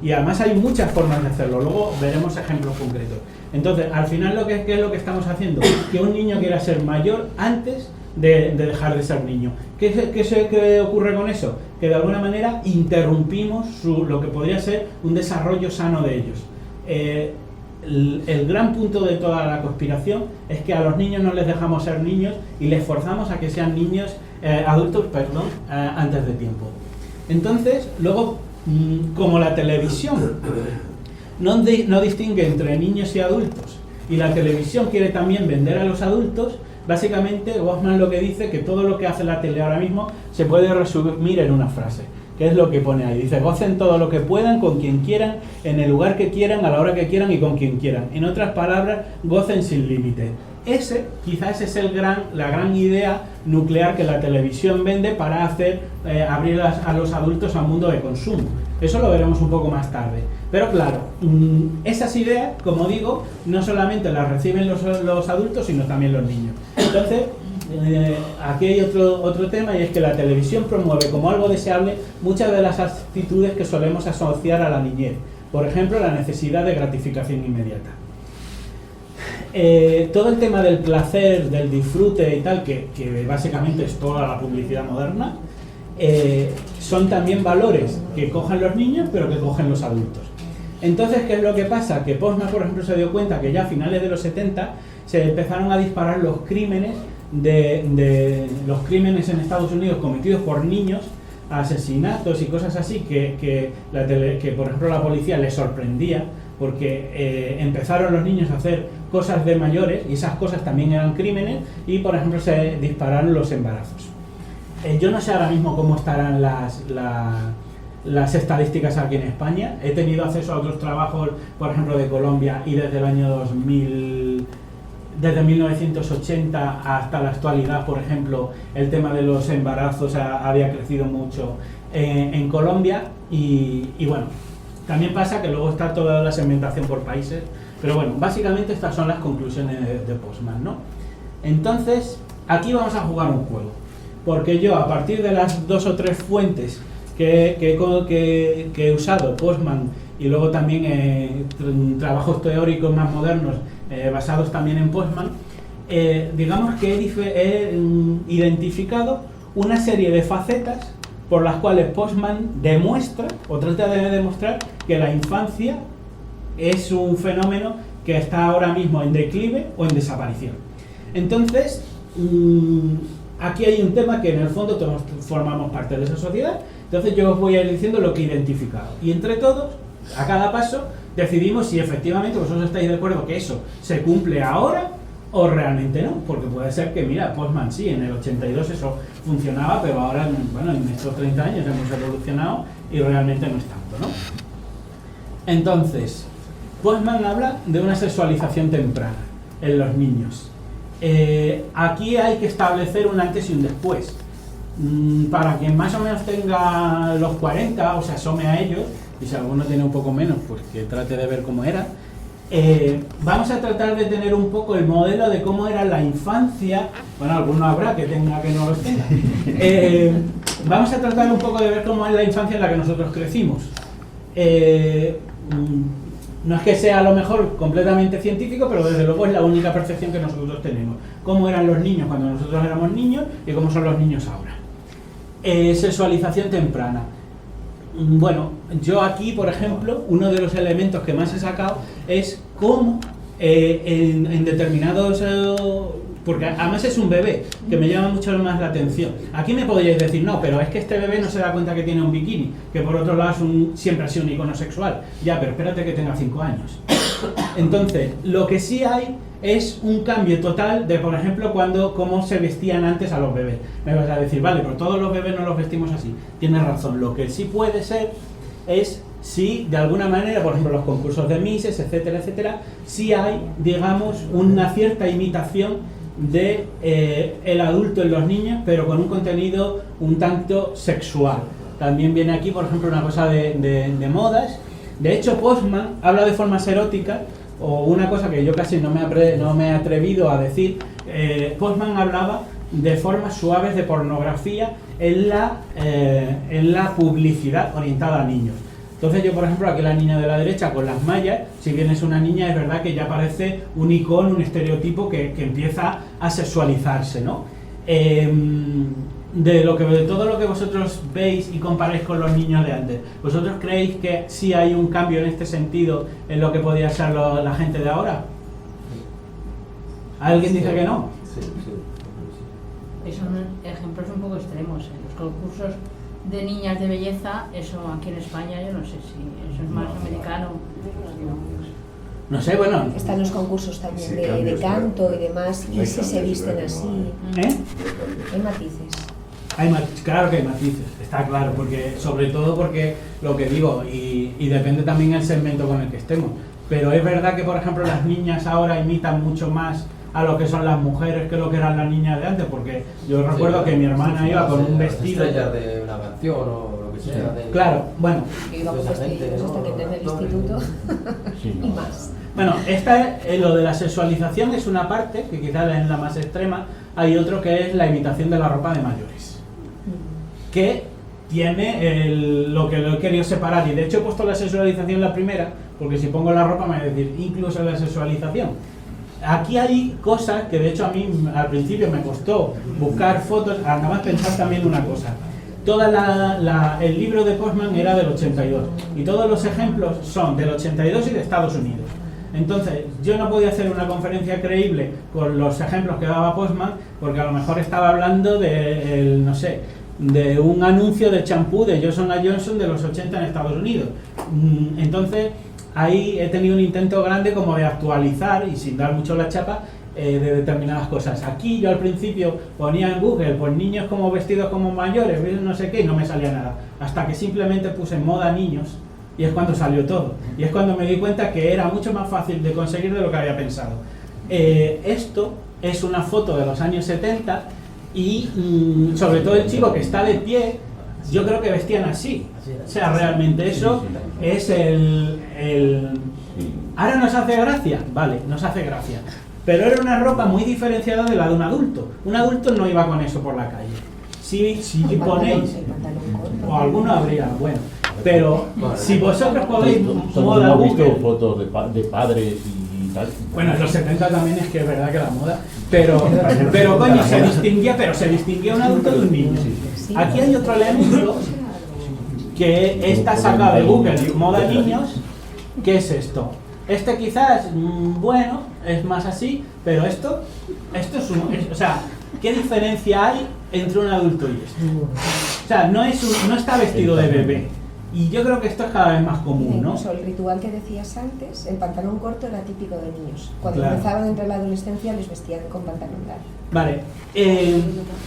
y además hay muchas formas de hacerlo, luego veremos ejemplos concretos. Entonces, al final, ¿qué es lo que estamos haciendo? Que un niño quiera ser mayor antes de dejar de ser niño. ¿Qué ocurre con eso? Que de alguna manera interrumpimos lo que podría ser un desarrollo sano de ellos. El gran punto de toda la conspiración es que a los niños no les dejamos ser niños y les forzamos a que sean niños, adultos, antes de tiempo. Entonces, luego, como la televisión no distingue entre niños y adultos, y la televisión quiere también vender a los adultos, básicamente Bosman lo que dice que todo lo que hace la tele ahora mismo se puede resumir en una frase, que es lo que pone ahí. Dice: gocen todo lo que puedan, con quien quieran, en el lugar que quieran, a la hora que quieran y con quien quieran. En otras palabras, gocen sin límite. Quizás es la gran idea nuclear que la televisión vende para abrir a los adultos al mundo de consumo. Eso lo veremos un poco más tarde. Pero claro, esas ideas, como digo, no solamente las reciben los adultos, sino también los niños. Entonces, aquí hay otro tema, y es que la televisión promueve como algo deseable muchas de las actitudes que solemos asociar a la niñez. Por ejemplo, la necesidad de gratificación inmediata. Todo el tema del placer, del disfrute y tal, que básicamente es toda la publicidad moderna, son también valores que cogen los niños, pero que cogen los adultos. Entonces, ¿qué es lo que pasa? Que Postman, por ejemplo, se dio cuenta que ya a finales de los 70 se empezaron a disparar los crímenes en Estados Unidos cometidos por niños, asesinatos y cosas así que por ejemplo la policía les sorprendía porque empezaron los niños a hacer cosas de mayores y esas cosas también eran crímenes, y por ejemplo se dispararon los embarazos. Yo no sé ahora mismo cómo estarán las estadísticas aquí en España. He tenido acceso a otros trabajos, por ejemplo de Colombia, y desde el año 2000, desde 1980 hasta la actualidad, por ejemplo, el tema de los embarazos había crecido mucho en Colombia, y bueno, también pasa que luego está toda la segmentación por países, pero bueno, básicamente estas son las conclusiones de Postman, ¿no? Entonces, aquí vamos a jugar un juego, porque yo, a partir de las 2 o 3 fuentes que he usado, Postman, y luego también trabajos teóricos más modernos basados también en Postman, digamos que he identificado una serie de facetas por las cuales Postman demuestra, o trata de demostrar, que la infancia es un fenómeno que está ahora mismo en declive o en desaparición. Entonces, aquí hay un tema que en el fondo todos formamos parte de esa sociedad. Entonces yo os voy a ir diciendo lo que he identificado, y entre todos, a cada paso, decidimos si efectivamente vosotros estáis de acuerdo que eso se cumple ahora o realmente no, porque puede ser que, mira, Postman sí, en el 82 eso funcionaba, pero ahora, bueno, en estos 30 años hemos evolucionado y realmente no es tanto, ¿no? Entonces, Postman habla de una sexualización temprana en los niños. Aquí hay que establecer un antes y un después. Para quien más o menos tenga los 40 o se asome a ellos, y si alguno tiene un poco menos, pues que trate de ver cómo era. Vamos a tratar de tener un poco el modelo de cómo era la infancia. Bueno, alguno habrá que no los tenga. Vamos a tratar un poco de ver cómo es la infancia en la que nosotros crecimos. No es que sea a lo mejor completamente científico, pero desde luego es la única percepción que nosotros tenemos. Cómo eran los niños cuando nosotros éramos niños y cómo son los niños ahora. Sexualización temprana. Bueno, yo aquí, por ejemplo, uno de los elementos que más he sacado es cómo en determinados... porque además es un bebé, que me llama mucho más la atención. Aquí me podríais decir, no, pero es que este bebé no se da cuenta que tiene un bikini, que por otro lado siempre ha sido un icono sexual. Ya, pero espérate que tenga 5 años. Entonces, lo que sí hay es un cambio total de, por ejemplo, cómo se vestían antes a los bebés. Me vas a decir, vale, pero todos los bebés no los vestimos así. Tienes razón, lo que sí puede ser es si de alguna manera, por ejemplo, los concursos de Misses, etcétera, etcétera, sí hay, digamos, una cierta imitación de el adulto en los niños, pero con un contenido un tanto sexual. También viene aquí, por ejemplo, una cosa de modas. De hecho, Postman habla de formas eróticas, o una cosa que yo casi no me he atrevido a decir. Postman hablaba de formas suaves de pornografía en la publicidad orientada a niños. Entonces yo, por ejemplo, aquí la niña de la derecha con las mallas, si bien es una niña, es verdad que ya parece un icono, un estereotipo que empieza a sexualizarse, ¿no? De todo lo que vosotros veis y comparáis con los niños de antes, ¿vosotros creéis que sí hay un cambio en este sentido en lo que podría ser la gente de ahora? ¿Alguien dice que no? Sí. Son ejemplos un poco extremos. En los concursos de niñas de belleza, eso aquí en España yo no sé si eso es más americano. No sé, bueno. Están los concursos también de canto y demás, y si se visten así. Hay matices. Claro que hay matices, está claro, porque sobre todo porque lo que digo, y depende también el segmento con el que estemos, pero es verdad que, por ejemplo, las niñas ahora imitan mucho más a lo que son las mujeres que lo que eran las niñas de antes, porque yo recuerdo que mi hermana iba con un vestido... estrellas de una canción o lo que sea. Claro, bueno. Yo iba con vestidos hasta que entré en el instituto y más. Bueno, lo de la sexualización es una parte, que quizás es la más extrema. Hay otro que es la imitación de la ropa de mayores, que tiene lo que lo he querido separar, y de hecho he puesto la sexualización la primera, porque si pongo la ropa me va a decir incluso la sexualización. Aquí hay cosas que de hecho a mí al principio me costó buscar fotos, nada más pensar también una cosa. El libro de Postman era del 82 y todos los ejemplos son del 82 y de Estados Unidos. Entonces yo no podía hacer una conferencia creíble con los ejemplos que daba Postman, porque a lo mejor estaba hablando de, no sé, de un anuncio de champú de Johnson & Johnson de los 80 en Estados Unidos. Entonces ahí he tenido un intento grande como de actualizar y sin dar mucho la chapa de determinadas cosas. Aquí yo al principio ponía en Google pues niños como vestidos como mayores, no sé qué, y no me salía nada, hasta que simplemente puse moda niños y es cuando salió todo, y es cuando me di cuenta que era mucho más fácil de conseguir de lo que había pensado. Esto es una foto de los años 70 y sobre todo el chico que está de pie, yo creo que vestían así. O sea, realmente eso es ¿Ahora nos hace gracia? Vale, nos hace gracia. Pero era una ropa muy diferenciada de la de un adulto. Un adulto no iba con eso por la calle. Si ponéis... O alguno habría, bueno. Pero si vosotros podéis moda hemos visto Google... fotos de padres y tal. Bueno, en los 70 también es que es verdad que la moda... Pero coño, se distinguía un adulto de un niño. Aquí hay otro elemento que está sacado de Google, moda niños. ¿Qué es esto? Quizás, bueno, es más así, pero esto es o sea, ¿qué diferencia hay entre un adulto y esto? O sea, no está vestido de bebé. Y yo creo que esto es cada vez más común, ¿no? Incluso el ritual que decías antes, el pantalón corto era típico de niños. Cuando Claro. empezaban a entrar en la adolescencia les vestían con pantalón largo. Vale,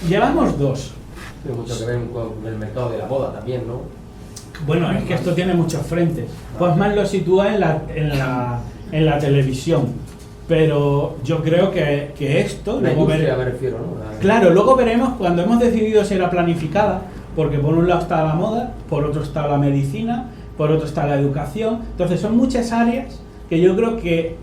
llevamos dos. Tiene mucho que ver con el mercado de la moda también, ¿no? Bueno, es que esto tiene muchos frentes. Postman lo sitúa en la televisión, pero yo creo que esto... La luego industria me refiero, ¿no? Claro, luego veremos cuando hemos decidido si era planificada, porque por un lado está la moda, por otro está la medicina, por otro está la educación. Entonces son muchas áreas que yo creo que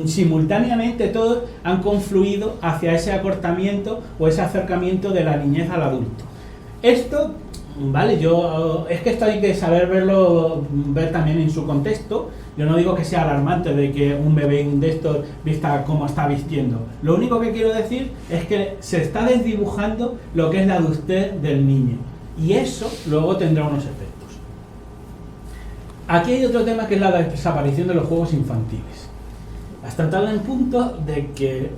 simultáneamente todos han confluido hacia ese acortamiento o ese acercamiento de la niñez al adulto. Esto, vale, es que esto hay que saber ver también en su contexto. Yo no digo que sea alarmante de que un bebé de estos vista como está vistiendo. Lo único que quiero decir es que se está desdibujando lo que es la adultez del niño. Y eso luego tendrá unos efectos. Aquí hay otro tema que es la desaparición de los juegos infantiles. Hasta tal el punto de que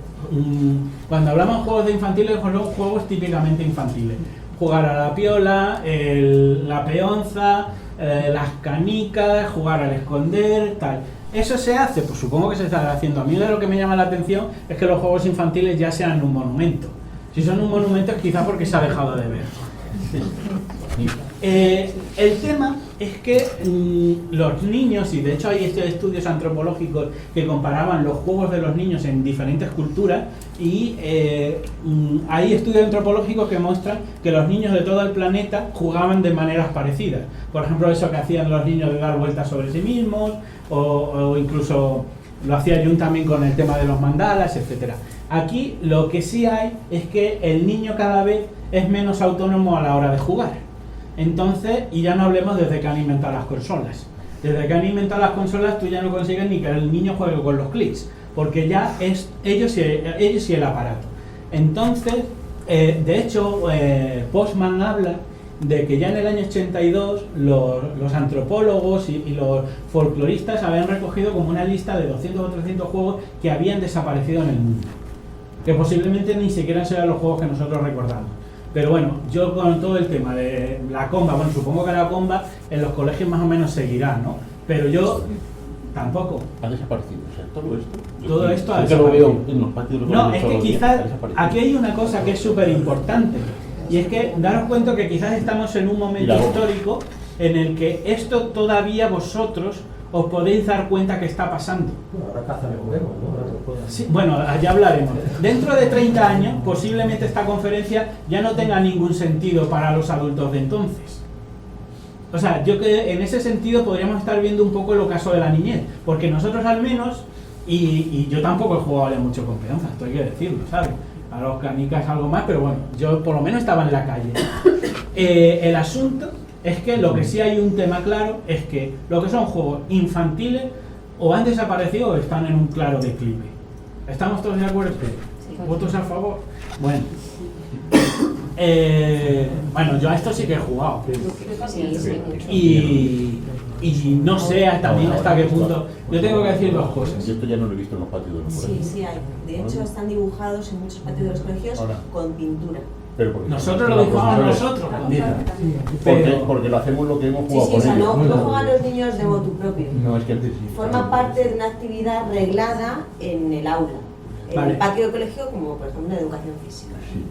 cuando hablamos de juegos de infantiles, son juegos típicamente infantiles. Jugar a la piola, la peonza, las canicas, jugar al esconder, tal. ¿Eso se hace? Pues supongo que se está haciendo. A mí de lo que me llama la atención es que los juegos infantiles ya sean un monumento. Si son un monumento es quizá porque se ha dejado de ver. El tema es que los niños, y de hecho hay estudios antropológicos que comparaban los juegos de los niños en diferentes culturas, y hay estudios antropológicos que muestran que los niños de todo el planeta jugaban de maneras parecidas. Por ejemplo, eso que hacían los niños de dar vueltas sobre sí mismos, o incluso lo hacía Jung también con el tema de los mandalas, etcétera. Aquí lo que sí hay es que el niño cada vez es menos autónomo a la hora de jugar. Entonces, y ya no hablemos desde que han inventado las consolas. Desde que han inventado las consolas tú ya no consigues ni que el niño juegue con los clics, porque ya es ellos y el aparato. Entonces, de hecho, Postman habla de que ya en el año 82 los antropólogos y los folcloristas habían recogido como una lista de 200 o 300 juegos que habían desaparecido en el mundo, que posiblemente ni siquiera sean los juegos que nosotros recordamos. Pero bueno, yo con todo el tema de la comba, bueno, supongo que la comba en los colegios más o menos seguirá, ¿no? Pero yo tampoco. Ha desaparecido, o sea, todo esto. Todo esto ha desaparecido. Lo veo desaparecido. en los patios de los No, colegios es que todos los días, ha quizás desaparecido. aquí hay una cosa que es súper importante, y es que daros cuenta que quizás estamos en un momento histórico en el que esto todavía vosotros os podéis dar cuenta que está pasando. Bueno, ahora caza me comemos, ¿no? Sí, bueno, ya hablaremos. Dentro de 30 años, posiblemente esta conferencia ya no tenga ningún sentido para los adultos de entonces. O sea, yo que en ese sentido podríamos estar viendo un poco el ocaso de la niñez, porque nosotros al menos, y yo tampoco he jugado ya mucho con peonzas, esto hay que decirlo, ¿sabes? A los canicas algo más, pero bueno, yo por lo menos estaba en la calle. El asunto es que lo que sí hay un tema claro es que lo que son juegos infantiles o han desaparecido o están en un claro declive. ¿Estamos todos de acuerdo? Sí. ¿Votos a favor? Bueno. Bueno, yo a esto sí que he jugado. Y no sé también hasta qué punto. Yo tengo que decir dos cosas. Yo esto ya no lo he visto en los patios de los Sí, colegios. sí hay. De hecho, están dibujados en muchos patios de los colegios con pintura. Pero porque Nosotros lo dibujamos nosotros. Porque lo hacemos lo que hemos Sí, jugado sí, o con sea, ellos. no juegan los niños de motu propio. No, es que antes sí. Forma parte de una actividad reglada en el aula. En Vale. el patio del colegio, como por ejemplo en educación física. Sí.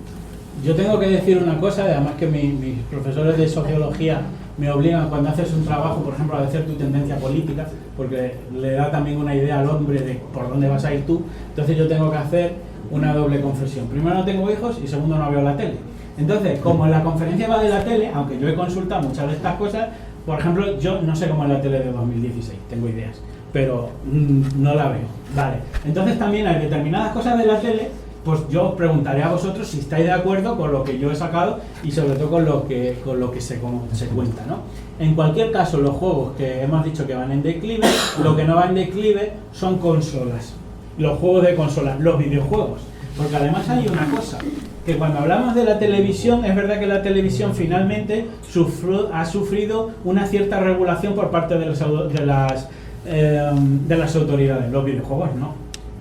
Yo tengo que decir una cosa, además que mis profesores de sociología me obligan cuando haces un trabajo, por ejemplo, a hacer tu tendencia política, porque le da también una idea al hombre de por dónde vas a ir tú. Entonces yo tengo que hacer una doble confesión. Primero, no tengo hijos, y segundo, no veo la tele. Entonces, como en la conferencia va de la tele, aunque yo he consultado muchas de estas cosas, por ejemplo, yo no sé cómo es la tele de 2016, tengo ideas, pero no la veo. Vale. Entonces también hay determinadas cosas de la tele, pues yo os preguntaré a vosotros si estáis de acuerdo con lo que yo he sacado y sobre todo con lo que se cuenta, ¿no? En cualquier caso, los juegos que hemos dicho que van en declive, lo que no va en declive son consolas, los juegos de consolas, los videojuegos. Porque además hay una cosa, que cuando hablamos de la televisión, es verdad que la televisión finalmente ha sufrido una cierta regulación por parte de las autoridades. Los videojuegos no.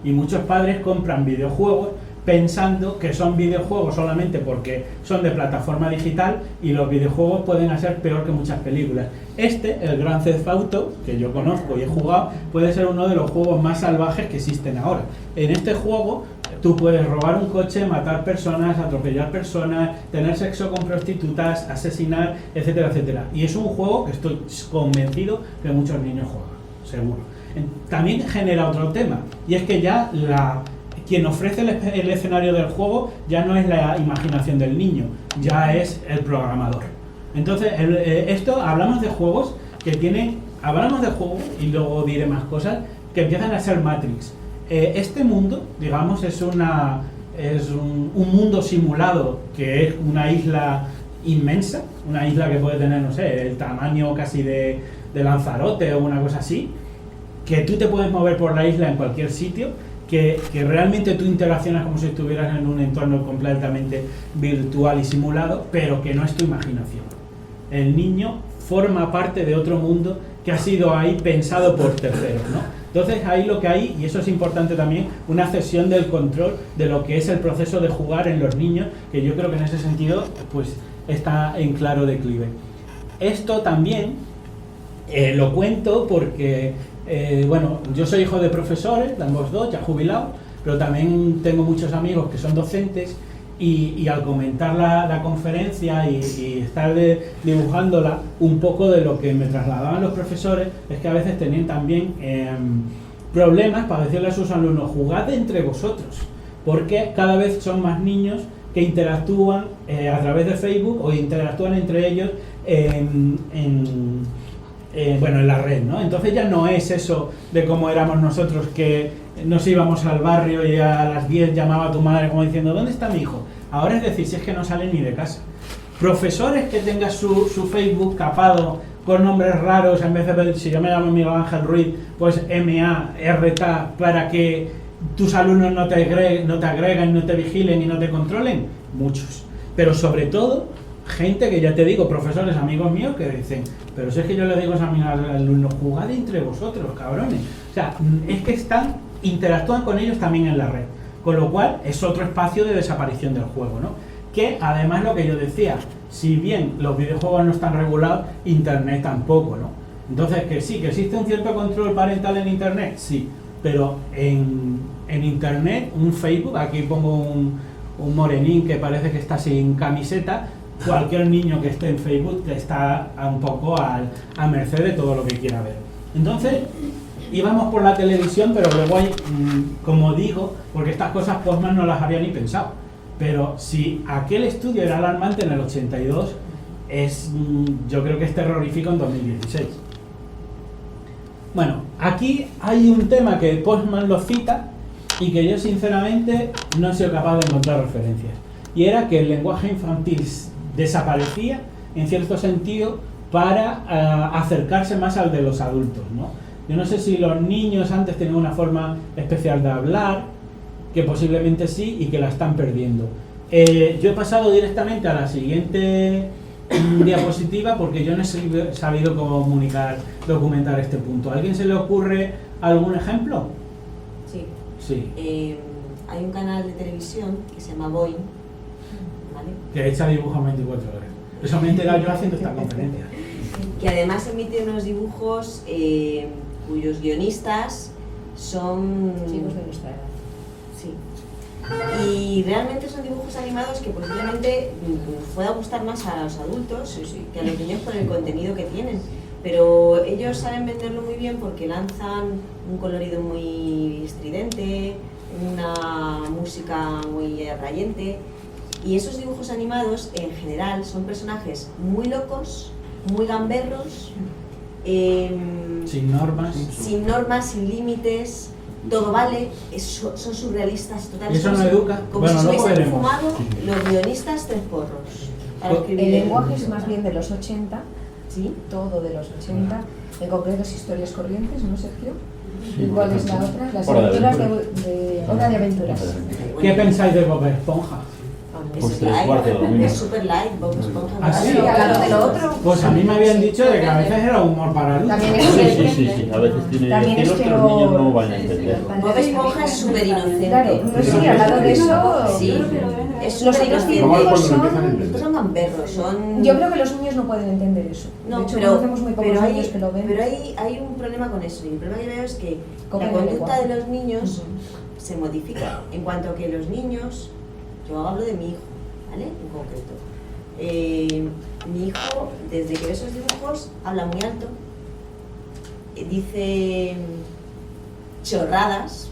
Y muchos padres compran videojuegos pensando que son videojuegos solamente porque son de plataforma digital, y los videojuegos pueden hacer peor que muchas películas. El Grand Theft Auto, que yo conozco y he jugado, puede ser uno de los juegos más salvajes que existen ahora. En este juego tú puedes robar un coche, matar personas, atropellar personas, tener sexo con prostitutas, asesinar, etcétera, etcétera. Y es un juego que estoy convencido que muchos niños juegan, seguro. También genera otro tema, y es que ya quien ofrece el escenario del juego ya no es la imaginación del niño, ya es el programador. Entonces, hablamos de juegos y luego diré más cosas, que empiezan a ser Matrix. Este mundo, digamos, es un mundo simulado, que es una isla inmensa, una isla que puede tener, no sé, el tamaño casi de Lanzarote o una cosa así, que tú te puedes mover por la isla en cualquier sitio, que realmente tú interaccionas como si estuvieras en un entorno completamente virtual y simulado, pero que no es tu imaginación. El niño forma parte de otro mundo que ha sido ahí pensado por terceros, ¿no? Entonces ahí lo que hay, y eso es importante también, una cesión del control de lo que es el proceso de jugar en los niños, que yo creo que en ese sentido pues está en claro declive. Esto también, Lo cuento porque, bueno, yo soy hijo de profesores, de ambos dos, ya jubilados, pero también tengo muchos amigos que son docentes y al comentar la conferencia y estar dibujándola, un poco de lo que me trasladaban los profesores es que a veces tenían también problemas para decirle a sus alumnos, jugad entre vosotros, porque cada vez son más niños que interactúan a través de Facebook o interactúan entre ellos bueno, en la red, ¿no? Entonces ya no es eso de cómo éramos nosotros, que nos íbamos al barrio y a las 10 llamaba a tu madre como diciendo, ¿dónde está mi hijo? Ahora es decir, si es que no salen ni de casa. Profesores que tengan su Facebook capado con nombres raros, en vez de, si yo me llamo Miguel Ángel Ruiz, pues M-A-R-K, para que tus alumnos no te agreguen, no te vigilen y no te controlen, muchos. Pero sobre todo, gente que ya te digo, profesores, amigos míos, que dicen, pero si es que yo les digo a mis alumnos, jugad entre vosotros, cabrones. O sea, es que interactúan con ellos también en la red, con lo cual es otro espacio de desaparición del juego, ¿no? Que además lo que yo decía, si bien los videojuegos no están regulados, Internet tampoco, ¿no? Entonces, que sí, que existe un cierto control parental en Internet, sí, pero en Internet, un Facebook, aquí pongo un morenín que parece que está sin camiseta, cualquier niño que esté en Facebook está un poco a merced de todo lo que quiera ver. Entonces, íbamos por la televisión, pero luego hay, como digo, porque estas cosas Postman no las había ni pensado, pero si aquel estudio era alarmante en el 82, yo creo que es terrorífico en 2016. Bueno, aquí hay un tema que Postman lo cita y que yo sinceramente no he sido capaz de encontrar referencias, y era que el lenguaje infantil desaparecía en cierto sentido para acercarse más al de los adultos, ¿no? Yo no sé si los niños antes tenían una forma especial de hablar, que posiblemente sí, y que la están perdiendo. Yo he pasado directamente a la siguiente diapositiva porque yo no he sabido documentar este punto. ¿A alguien se le ocurre algún ejemplo? Sí. Sí. Hay un canal de televisión que se llama Boing, ¿vale? Que echa dibujos 24 horas. Eso me he enterado yo haciendo esta conferencia. Que además emite unos dibujos cuyos guionistas son chicos de nuestra edad. Sí. Y realmente son dibujos animados que posiblemente pueda gustar más a los adultos que a los niños por el contenido que tienen. Pero ellos saben venderlo muy bien porque lanzan un colorido muy estridente, una música muy atrayente. Y esos dibujos animados en general son personajes muy locos, muy gamberros, sin normas, sin límites, todo vale, son surrealistas totales. ¿Y eso no educa? Como si se hubiesen fumado los guionistas 3 porros. El lenguaje es más bien de los 80, ¿sí? Todo de los 80, en concreto es Historias Corrientes, ¿no, Sergio? ¿Y cuál es la otra? Las aventuras de Hora de Aventuras. ¿Qué pensáis de Bob Esponja? Es super light, Bob Esponja. ¿Ah, sí? Claro, de lo otro. Pues a mí me habían dicho de que a veces era humor para adultos. Sí. A veces tiene estilos que los niños no van a entender. Bob Esponja es súper inocente. Claro, no sé, al lado de eso. Sí, es súper inocente. Son gamberros, Yo creo que los niños no pueden entender eso. No, de hecho, conocemos muy pocos niños que lo ven. Pero hay un problema con eso. Y el problema que veo es que la conducta de los niños se modifica. En cuanto a que los niños, yo hablo de mi hijo, ¿vale? En concreto. Mi hijo, desde que ve esos dibujos, habla muy alto, dice chorradas.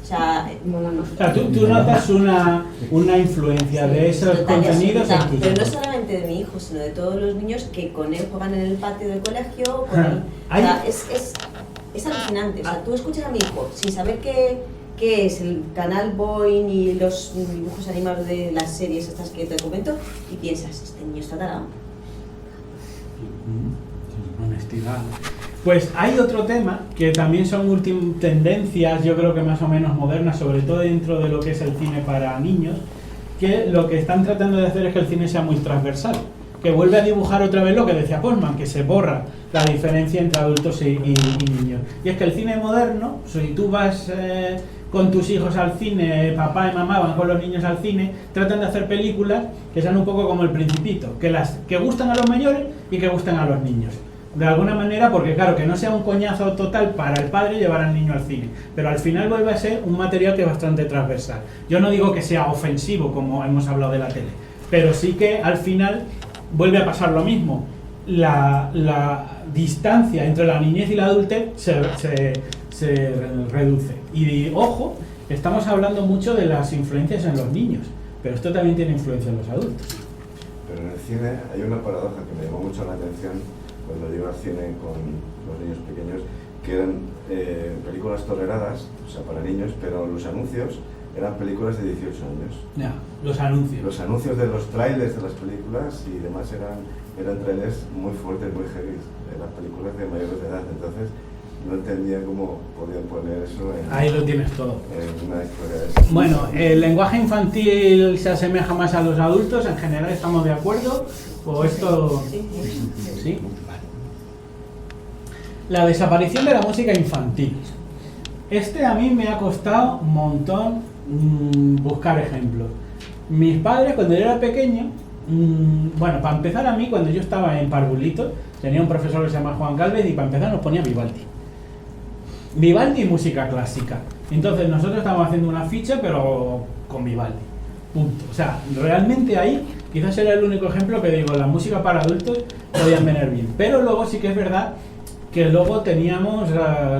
O sea, tú notas una influencia de esos contenidos en tu hijo. Pero no solamente de mi hijo, sino de todos los niños que con él juegan en el patio del colegio. Con él. O sea, es alucinante. O sea, tú escuchas a mi hijo sin saber qué es el canal Boing y los dibujos animados de las series estas que te comento y piensas, este niño está tarado. Honestidad. Pues hay otro tema que también son tendencias, yo creo que más o menos modernas, sobre todo dentro de lo que es el cine para niños, que lo que están tratando de hacer es que el cine sea muy transversal, que vuelve a dibujar otra vez lo que decía Postman, que se borra la diferencia entre adultos y niños. Y es que el cine moderno, si tú vas con tus hijos al cine, papá y mamá van con los niños al cine, tratan de hacer películas que sean un poco como El Principito, que gustan a los mayores y que gustan a los niños. de alguna manera, porque claro, que no sea un coñazo total para el padre llevar al niño al cine, pero al final vuelve a ser un material que es bastante transversal. Yo no digo que sea ofensivo, como hemos hablado de la tele, pero sí que al final vuelve a pasar lo mismo. La distancia entre la niñez y la adultez se reduce. Y ojo, estamos hablando mucho de las influencias en los niños, pero esto también tiene influencia en los adultos. Pero en el cine hay una paradoja que me llamó mucho la atención cuando iba al cine con los niños pequeños, que eran películas toleradas, o sea, para niños, pero los anuncios eran películas de 18 años. Ya, los anuncios. Los anuncios de los trailers de las películas y demás eran trailers muy fuertes, muy heavy, eran películas de mayores de edad, entonces no entendía cómo podían poner eso ahí lo tienes todo. En una historia de esa. Bueno, el lenguaje infantil se asemeja más a los adultos, en general estamos de acuerdo, o esto... ¿Sí? Vale. La desaparición de la música infantil. A mí me ha costado un montón buscar ejemplos. Mis padres, cuando yo era pequeño, bueno, para empezar, a mí cuando yo estaba en Parvulito tenía un profesor que se llama Juan Galvez, y para empezar nos ponía Vivaldi y música clásica. Entonces nosotros estábamos haciendo una ficha, pero con Vivaldi, punto. O sea, realmente ahí quizás era el único ejemplo que digo, la música para adultos podían venir bien. Pero luego sí que es verdad que luego teníamos,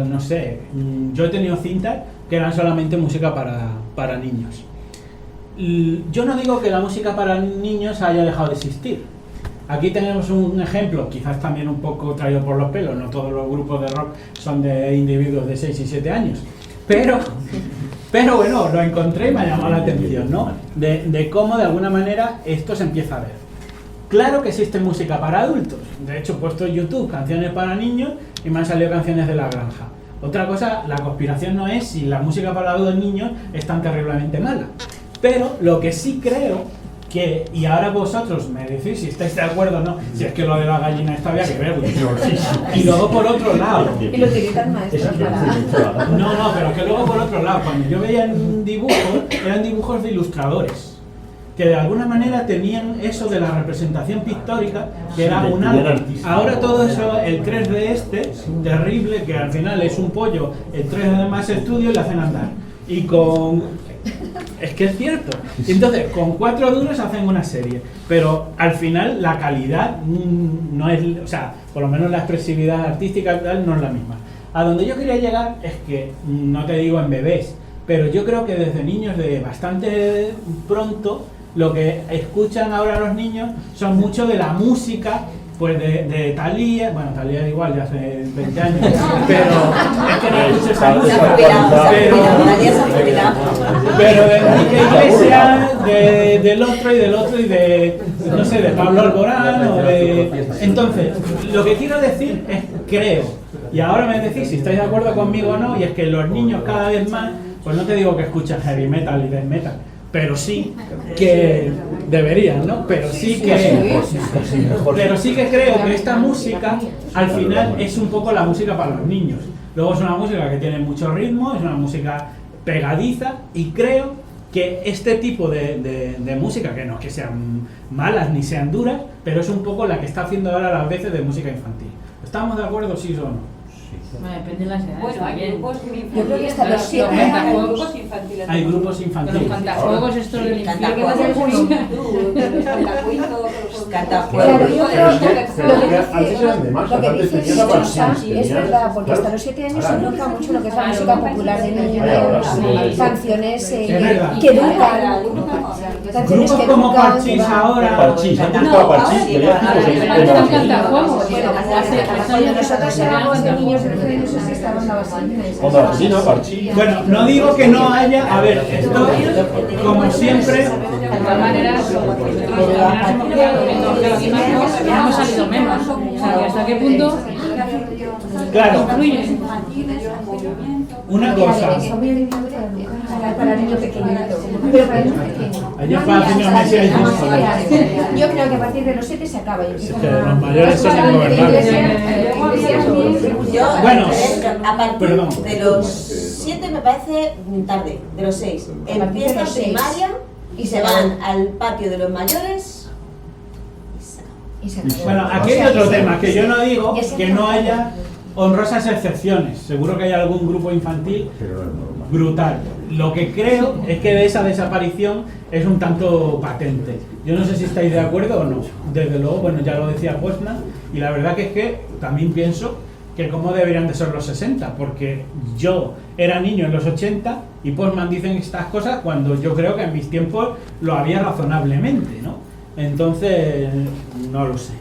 no sé, yo he tenido cintas que eran solamente música para niños. Yo no digo que la música para niños haya dejado de existir. Aquí tenemos un ejemplo, quizás también un poco traído por los pelos, no todos los grupos de rock son de individuos de 6 y 7 años, pero bueno, lo encontré y me ha llamado la atención, ¿no? De cómo de alguna manera esto se empieza a ver. Claro que existe música para adultos, de hecho he puesto en YouTube canciones para niños y me han salido canciones de La Granja. Otra cosa, la conspiración no es si la música para los niños es tan terriblemente mala, pero lo que sí creo que, y ahora vosotros me decís si estáis de acuerdo o no, si es que lo de la gallina está había que verlo. Y luego por otro lado... Y lo utilizan maestros para... No, pero que luego por otro lado, cuando yo veía dibujos, eran dibujos de ilustradores, que de alguna manera tenían eso de la representación pictórica, que era un arte. Ahora todo eso, el 3D terrible, que al final es un pollo, el 3D más estudio y le hacen andar. Y con... Es que es cierto. Entonces, con 4 duros hacen una serie, pero al final la calidad no es, o sea, por lo menos la expresividad artística tal no es la misma. A donde yo quería llegar es que, no te digo en bebés, pero yo creo que desde niños de bastante pronto, lo que escuchan ahora los niños son mucho de la música, pues de Thalía, bueno, Thalía igual ya hace 20 años, pero es que no escucho esa música, pero de Enrique Iglesias, del otro y de, no sé, de Pablo Alborán, o de... Entonces, lo que quiero decir es, creo, y ahora me decís si estáis de acuerdo conmigo o no, y es que los niños cada vez más, pues no te digo que escuchan heavy metal y death metal, pero sí que deberían, ¿no? Pero sí que creo que esta música al final es un poco la música para los niños. Luego es una música que tiene mucho ritmo, es una música pegadiza, y creo que este tipo de música, que no es que sean malas ni sean duras, pero es un poco la que está haciendo ahora las veces de música infantil. ¿Estamos de acuerdo, sí o no? Bueno, depende de las edades. Bueno, hay grupos infantiles. Yo creo que hasta los 7 hay grupos infantiles. Hay grupos infantiles. Los cantajuegos, estos del infierno. Claro, yo creo que antes eran de más, lo que antes dice tenías a Rosa Parchís, es verdad, porque hasta los 7 años se nota mucho lo que es la música popular de niños, canciones que educan, canciones Grupos que como educan, Parchís ahora... Parchís, antes estaba Parchís, Eran cantajuegos. cuando nosotros éramos de niños del colegio, eso sí estaba en la vacina. Cuando la vecina, Parchís. Bueno, no digo que no haya... A ver, esto, como siempre... De todas maneras, hemos salido menos. O sea, que hasta qué punto... Claro, una cosa... Para niños pequeñitos, pero para niños pequeños. Ayer para niños Messi hay dos soles. Yo creo que a partir de los 7 se acaba. Es que los mayores son ingobernables. Bueno, a partir perdón. de los 7 me parece tarde, de los 6. Empieza los 6. primaria y se van al patio de los mayores. Y se acabó. Bueno, aquí hay otro tema, que yo no digo que no haya honrosas excepciones. Seguro que hay algún grupo infantil brutal. Lo que creo es que esa desaparición es un tanto patente. Yo no sé si estáis de acuerdo o no. Desde luego, bueno, ya lo decía Postman, y la verdad que es que también pienso que cómo deberían de ser los 60, porque yo era niño en los 80 y Postman dicen estas cosas cuando yo creo que en mis tiempos lo había razonablemente, ¿no? Entonces, no lo sé.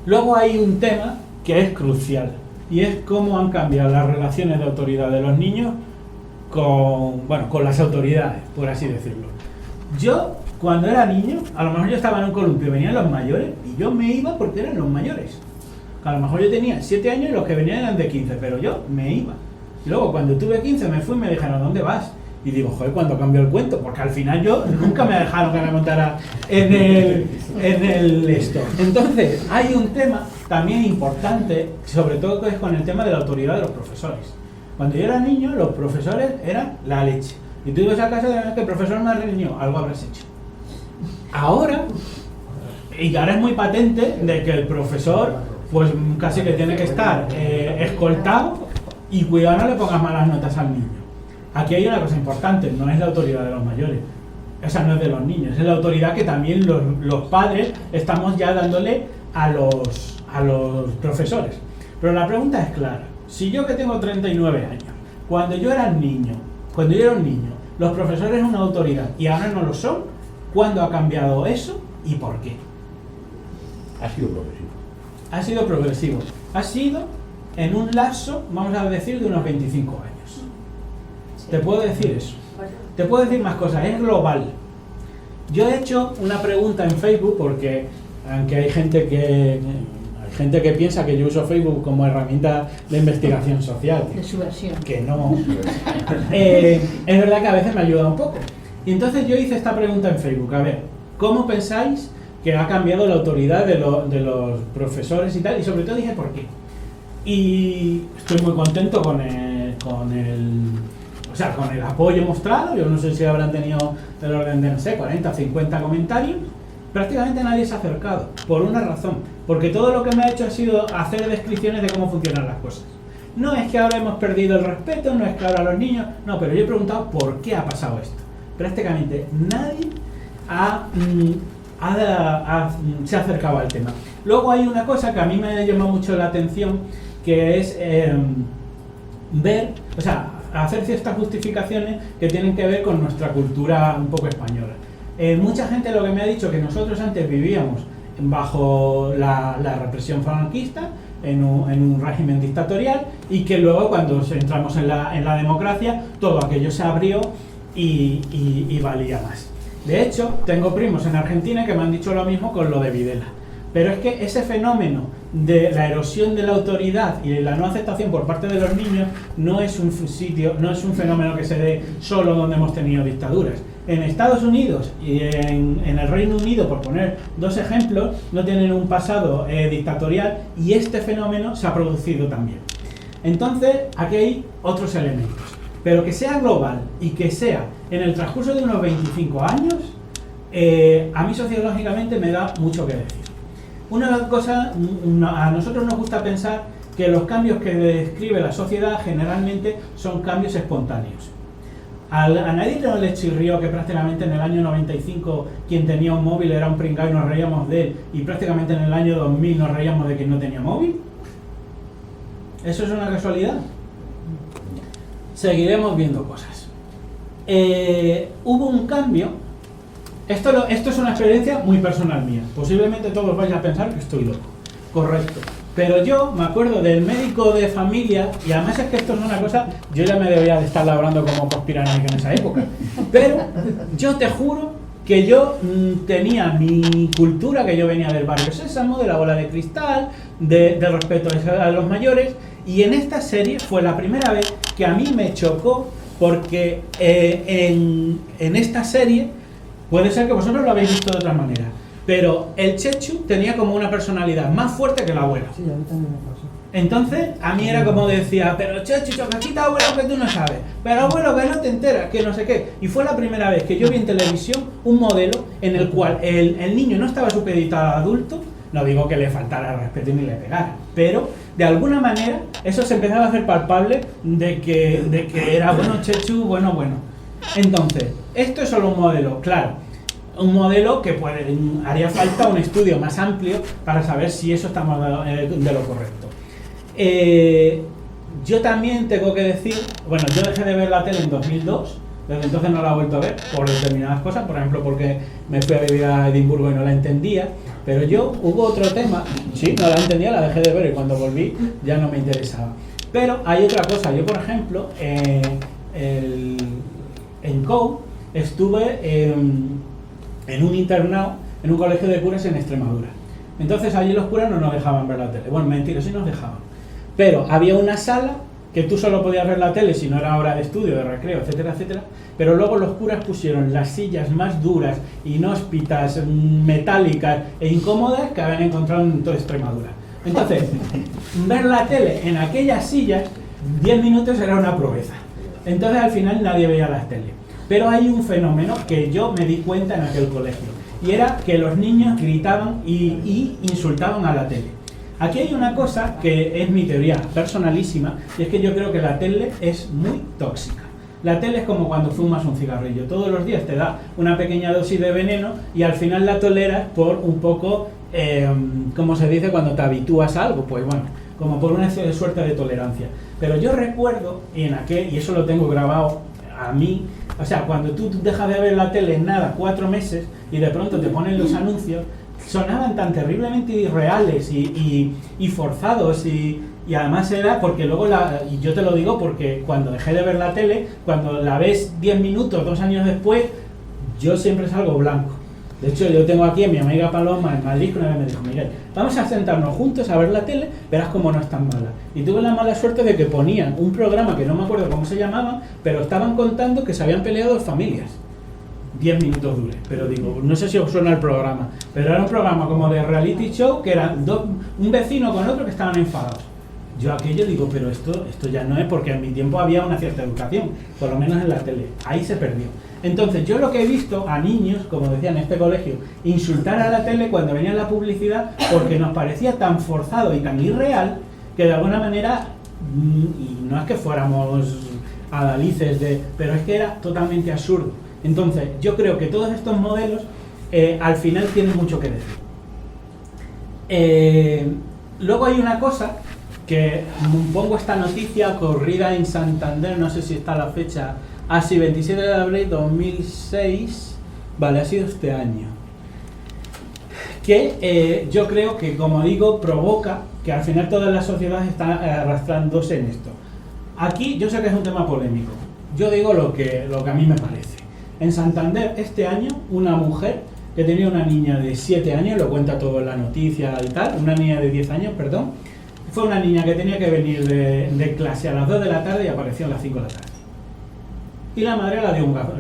Luego hay un tema que es crucial, y es cómo han cambiado las relaciones de autoridad de los niños con las autoridades, por así decirlo. Yo, cuando era niño, a lo mejor yo estaba en un columpio, venían los mayores, y yo me iba porque eran los mayores. A lo mejor yo tenía 7 años y los que venían eran de 15, pero yo me iba. Y luego, cuando tuve 15, me fui y me dijeron, ¿dónde vas? Y digo, joder, ¿cuándo cambió el cuento? Porque al final yo nunca me dejaron que me montara en el esto. Entonces, hay un tema también importante, sobre todo que es con el tema de la autoridad de los profesores. Cuando yo era niño, los profesores eran la leche. Y tú ibas a casa de que el profesor me regañó, algo habrás hecho. Ahora es muy patente de que el profesor, pues casi que tiene que estar escoltado y cuidado, no le pongas malas notas al niño. Aquí hay una cosa importante, no es la autoridad de los mayores, esa no es de los niños, es la autoridad que también los padres estamos ya dándole a los profesores. Pero la pregunta es clara, si yo que tengo 39 años, cuando yo era un niño, los profesores eran una autoridad y ahora no lo son, ¿cuándo ha cambiado eso y por qué? Ha sido progresivo. Ha sido progresivo, ha sido en un lapso, vamos a decir, de unos 25 años. Te puedo decir eso. Te puedo decir más cosas, es global. Yo he hecho una pregunta en Facebook porque, aunque hay gente que piensa que yo uso Facebook como herramienta de investigación social. De subversión. Que no. Es verdad que a veces me ayuda un poco. Y entonces yo hice esta pregunta en Facebook. A ver, ¿cómo pensáis que ha cambiado la autoridad de los profesores y tal? Y sobre todo dije por qué. Y estoy muy contento con el apoyo mostrado. Yo no sé si habrán tenido del orden de, no sé, 40 o 50 comentarios. Prácticamente nadie se ha acercado, por una razón, porque todo lo que me ha hecho ha sido hacer descripciones de cómo funcionan las cosas. No es que ahora hemos perdido el respeto, no es que ahora los niños, no, pero yo he preguntado por qué ha pasado esto. Prácticamente nadie se ha acercado al tema. Luego hay una cosa que a mí me llama mucho la atención, que es hacer ciertas justificaciones que tienen que ver con nuestra cultura un poco española. Mucha gente lo que me ha dicho que nosotros antes vivíamos bajo la represión franquista, en un régimen dictatorial, y que luego cuando entramos en la democracia todo aquello se abrió y valía más. De hecho, tengo primos en Argentina que me han dicho lo mismo con lo de Videla. Pero es que ese fenómeno de la erosión de la autoridad y la no aceptación por parte de los niños no es un fenómeno que se dé solo donde hemos tenido dictaduras. En Estados Unidos y en el Reino Unido, por poner dos ejemplos, no tienen un pasado dictatorial, y este fenómeno se ha producido también. Entonces, aquí hay otros elementos. Pero que sea global y que sea en el transcurso de unos 25 años, a mí sociológicamente me da mucho que decir. Una cosa, a nosotros nos gusta pensar que los cambios que describe la sociedad generalmente son cambios espontáneos. A nadie no le chirrió que prácticamente en el año 95 quien tenía un móvil era un pringao y nos reíamos de él, y prácticamente en el año 2000 nos reíamos de quien no tenía móvil. ¿Eso es una casualidad? Seguiremos viendo cosas. Hubo un cambio. Esto es una experiencia muy personal mía. Posiblemente todos vais a pensar que estoy loco. Correcto. Pero yo me acuerdo del médico de familia, y además es que esto es una cosa, yo ya me debería de estar labrando como conspiranoico en esa época. Pero yo te juro que yo tenía mi cultura, que yo venía del barrio Sésamo, de la bola de cristal, del respeto a los mayores, y en esta serie fue la primera vez que a mí me chocó, porque en esta serie, puede ser que vosotros lo habéis visto de otra manera, pero el Chechu tenía como una personalidad más fuerte que la abuela. Sí, a mí también me pasó. Entonces, a mí era como decía, pero Chicho, que aquí está abuelo que tú no sabes, pero abuelo que no te enteras, que no sé qué. Y fue la primera vez que yo vi en televisión un modelo en el cual el niño no estaba supeditado al adulto, no digo que le faltara respeto ni le pegara, pero de alguna manera eso se empezaba a hacer palpable de que era bueno Chechu, bueno. Entonces, esto es solo un modelo, claro. Un modelo que haría falta un estudio más amplio para saber si eso estamos de lo correcto. Yo también tengo que decir, bueno, yo dejé de ver la tele en 2002, desde entonces no la he vuelto a ver por determinadas cosas, por ejemplo porque me fui a vivir a Edimburgo y no la entendía, pero hubo otro tema, sí, no la entendía, la dejé de ver y cuando volví ya no me interesaba. Pero hay otra cosa, yo por ejemplo, en COU estuve en un internado, en un colegio de curas en Extremadura. Entonces allí los curas no nos dejaban ver la tele. Bueno, mentira, sí nos dejaban. Pero había una sala que tú solo podías ver la tele si no era hora de estudio, de recreo, etcétera, etcétera. Pero luego los curas pusieron las sillas más duras, inhóspitas, metálicas e incómodas que habían encontrado en toda Extremadura. Entonces, ver la tele en aquellas sillas, 10 minutos era una proeza. Entonces al final nadie veía la tele. Pero hay un fenómeno que yo me di cuenta en aquel colegio, y era que los niños gritaban y insultaban a la tele. Aquí hay una cosa que es mi teoría personalísima, y es que yo creo que la tele es muy tóxica. La tele es como cuando fumas un cigarrillo. Todos los días te da una pequeña dosis de veneno y al final la toleras por un poco, como se dice cuando te habitúas a algo, pues bueno, como por una suerte de tolerancia. Pero yo recuerdo, y eso lo tengo grabado a mí, o sea, cuando tú dejas de ver la tele en nada 4 meses y de pronto te ponen los anuncios, sonaban tan terriblemente irreales y forzados y además era porque luego, y yo te lo digo porque cuando dejé de ver la tele, cuando la ves 10 minutos, 2 años después, yo siempre salgo blanco. De hecho, yo tengo aquí a mi amiga Paloma en Madrid que una vez me dijo, Miguel, vamos a sentarnos juntos a ver la tele, verás cómo no es tan mala. Y tuve la mala suerte de que ponían un programa que no me acuerdo cómo se llamaba, pero estaban contando que se habían peleado 2 familias. 10 minutos dure, pero digo, no sé si os suena el programa, pero era un programa como de reality show que eran un vecino con otro que estaban enfadados. Yo aquello digo, pero esto ya no es, porque en mi tiempo había una cierta educación, por lo menos en la tele, ahí se perdió. Entonces yo lo que he visto a niños, como decía en este colegio, insultar a la tele cuando venía la publicidad, porque nos parecía tan forzado y tan irreal, que de alguna manera, y no es que fuéramos adalices pero es que era totalmente absurdo. Entonces yo creo que todos estos modelos al final tienen mucho que decir. Luego hay una cosa que pongo esta noticia ocurrida en Santander, no sé si está la fecha, así 27 de abril 2006, vale, ha sido este año, que yo creo que, como digo, provoca que al final todas las sociedades están arrastrándose en esto. Aquí yo sé que es un tema polémico, yo digo lo que a mí me parece. En Santander este año una mujer que tenía una niña de 7 años, lo cuenta todo en la noticia y tal, una niña de 10 años, perdón, fue una niña que tenía que venir de clase a las 2 de la tarde y apareció a las 5 de la tarde. Y la madre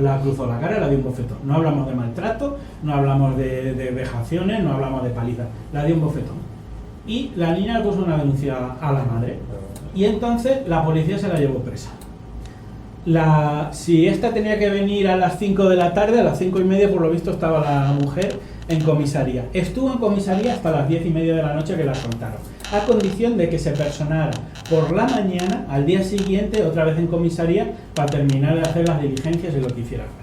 la cruzó la cara y la dio un bofetón. No hablamos de maltrato, no hablamos de vejaciones, no hablamos de palizas. La dio un bofetón. Y la niña le puso una denuncia a la madre. Y entonces la policía se la llevó presa. Si esta tenía que venir a las 5 de la tarde, a las 5:30 por lo visto estaba la mujer en comisaría. Estuvo en comisaría hasta las 10:30 de la noche que la contaron, a condición de que se personara por la mañana, al día siguiente, otra vez en comisaría, para terminar de hacer las diligencias y lo que hiciera falta.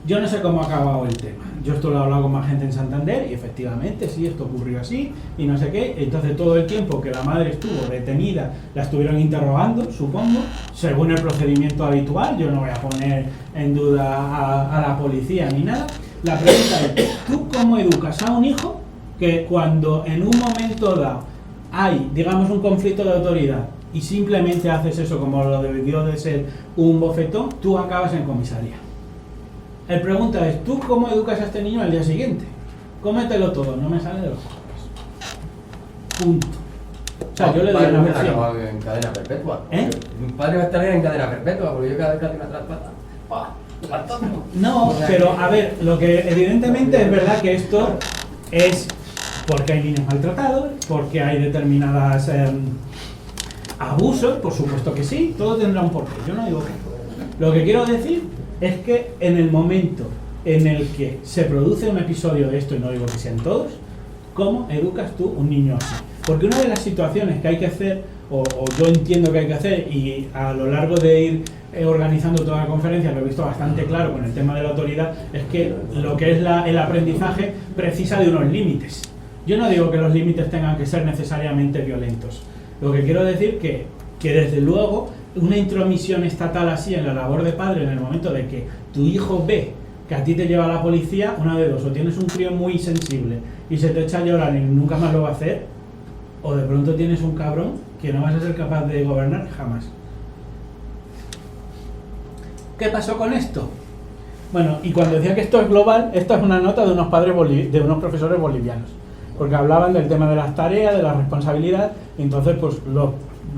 Yo no sé cómo ha acabado el tema. Yo esto lo he hablado con más gente en Santander y efectivamente sí, esto ocurrió así y no sé qué. Entonces todo el tiempo que la madre estuvo retenida, la estuvieron interrogando, supongo, según el procedimiento habitual. Yo no voy a poner en duda a la policía ni nada. La pregunta es, ¿tú cómo educas a un hijo que cuando en un momento dado hay, digamos, un conflicto de autoridad y simplemente haces eso como lo debió de ser un bofetón, tú acabas en comisaría? La pregunta es, ¿tú cómo educas a este niño al día siguiente? Cómetelo todo, no me sale de los cojones. Punto. O sea, yo le doy una versión. En cadena perpetua. Mi padre va a estar en cadena perpetua, porque yo cada vez que hace una traspata, no, pero a ver, lo que evidentemente es verdad que esto es Porque hay niños maltratados, porque hay determinadas abusos, por supuesto que sí, todo tendrá un porqué, yo no digo que no. Lo que quiero decir es que en el momento en el que se produce un episodio de esto, y no digo que sean todos, ¿cómo educas tú un niño así? Porque una de las situaciones que hay que hacer, o yo entiendo que hay que hacer, y a lo largo de ir organizando toda la conferencia lo he visto bastante claro con el tema de la autoridad, es que lo que es el aprendizaje precisa de unos límites. Yo no digo que los límites tengan que ser necesariamente violentos. Lo que quiero decir que desde luego una intromisión estatal así en la labor de padre, en el momento de que tu hijo ve que a ti te lleva la policía, una de dos: o tienes un crío muy sensible y se te echa a llorar y nunca más lo va a hacer, o de pronto tienes un cabrón que no vas a ser capaz de gobernar jamás. ¿Qué pasó con esto? Bueno, y cuando decía que esto es global, esta es una nota de unos profesores bolivianos, porque hablaban del tema de las tareas, de la responsabilidad, y entonces pues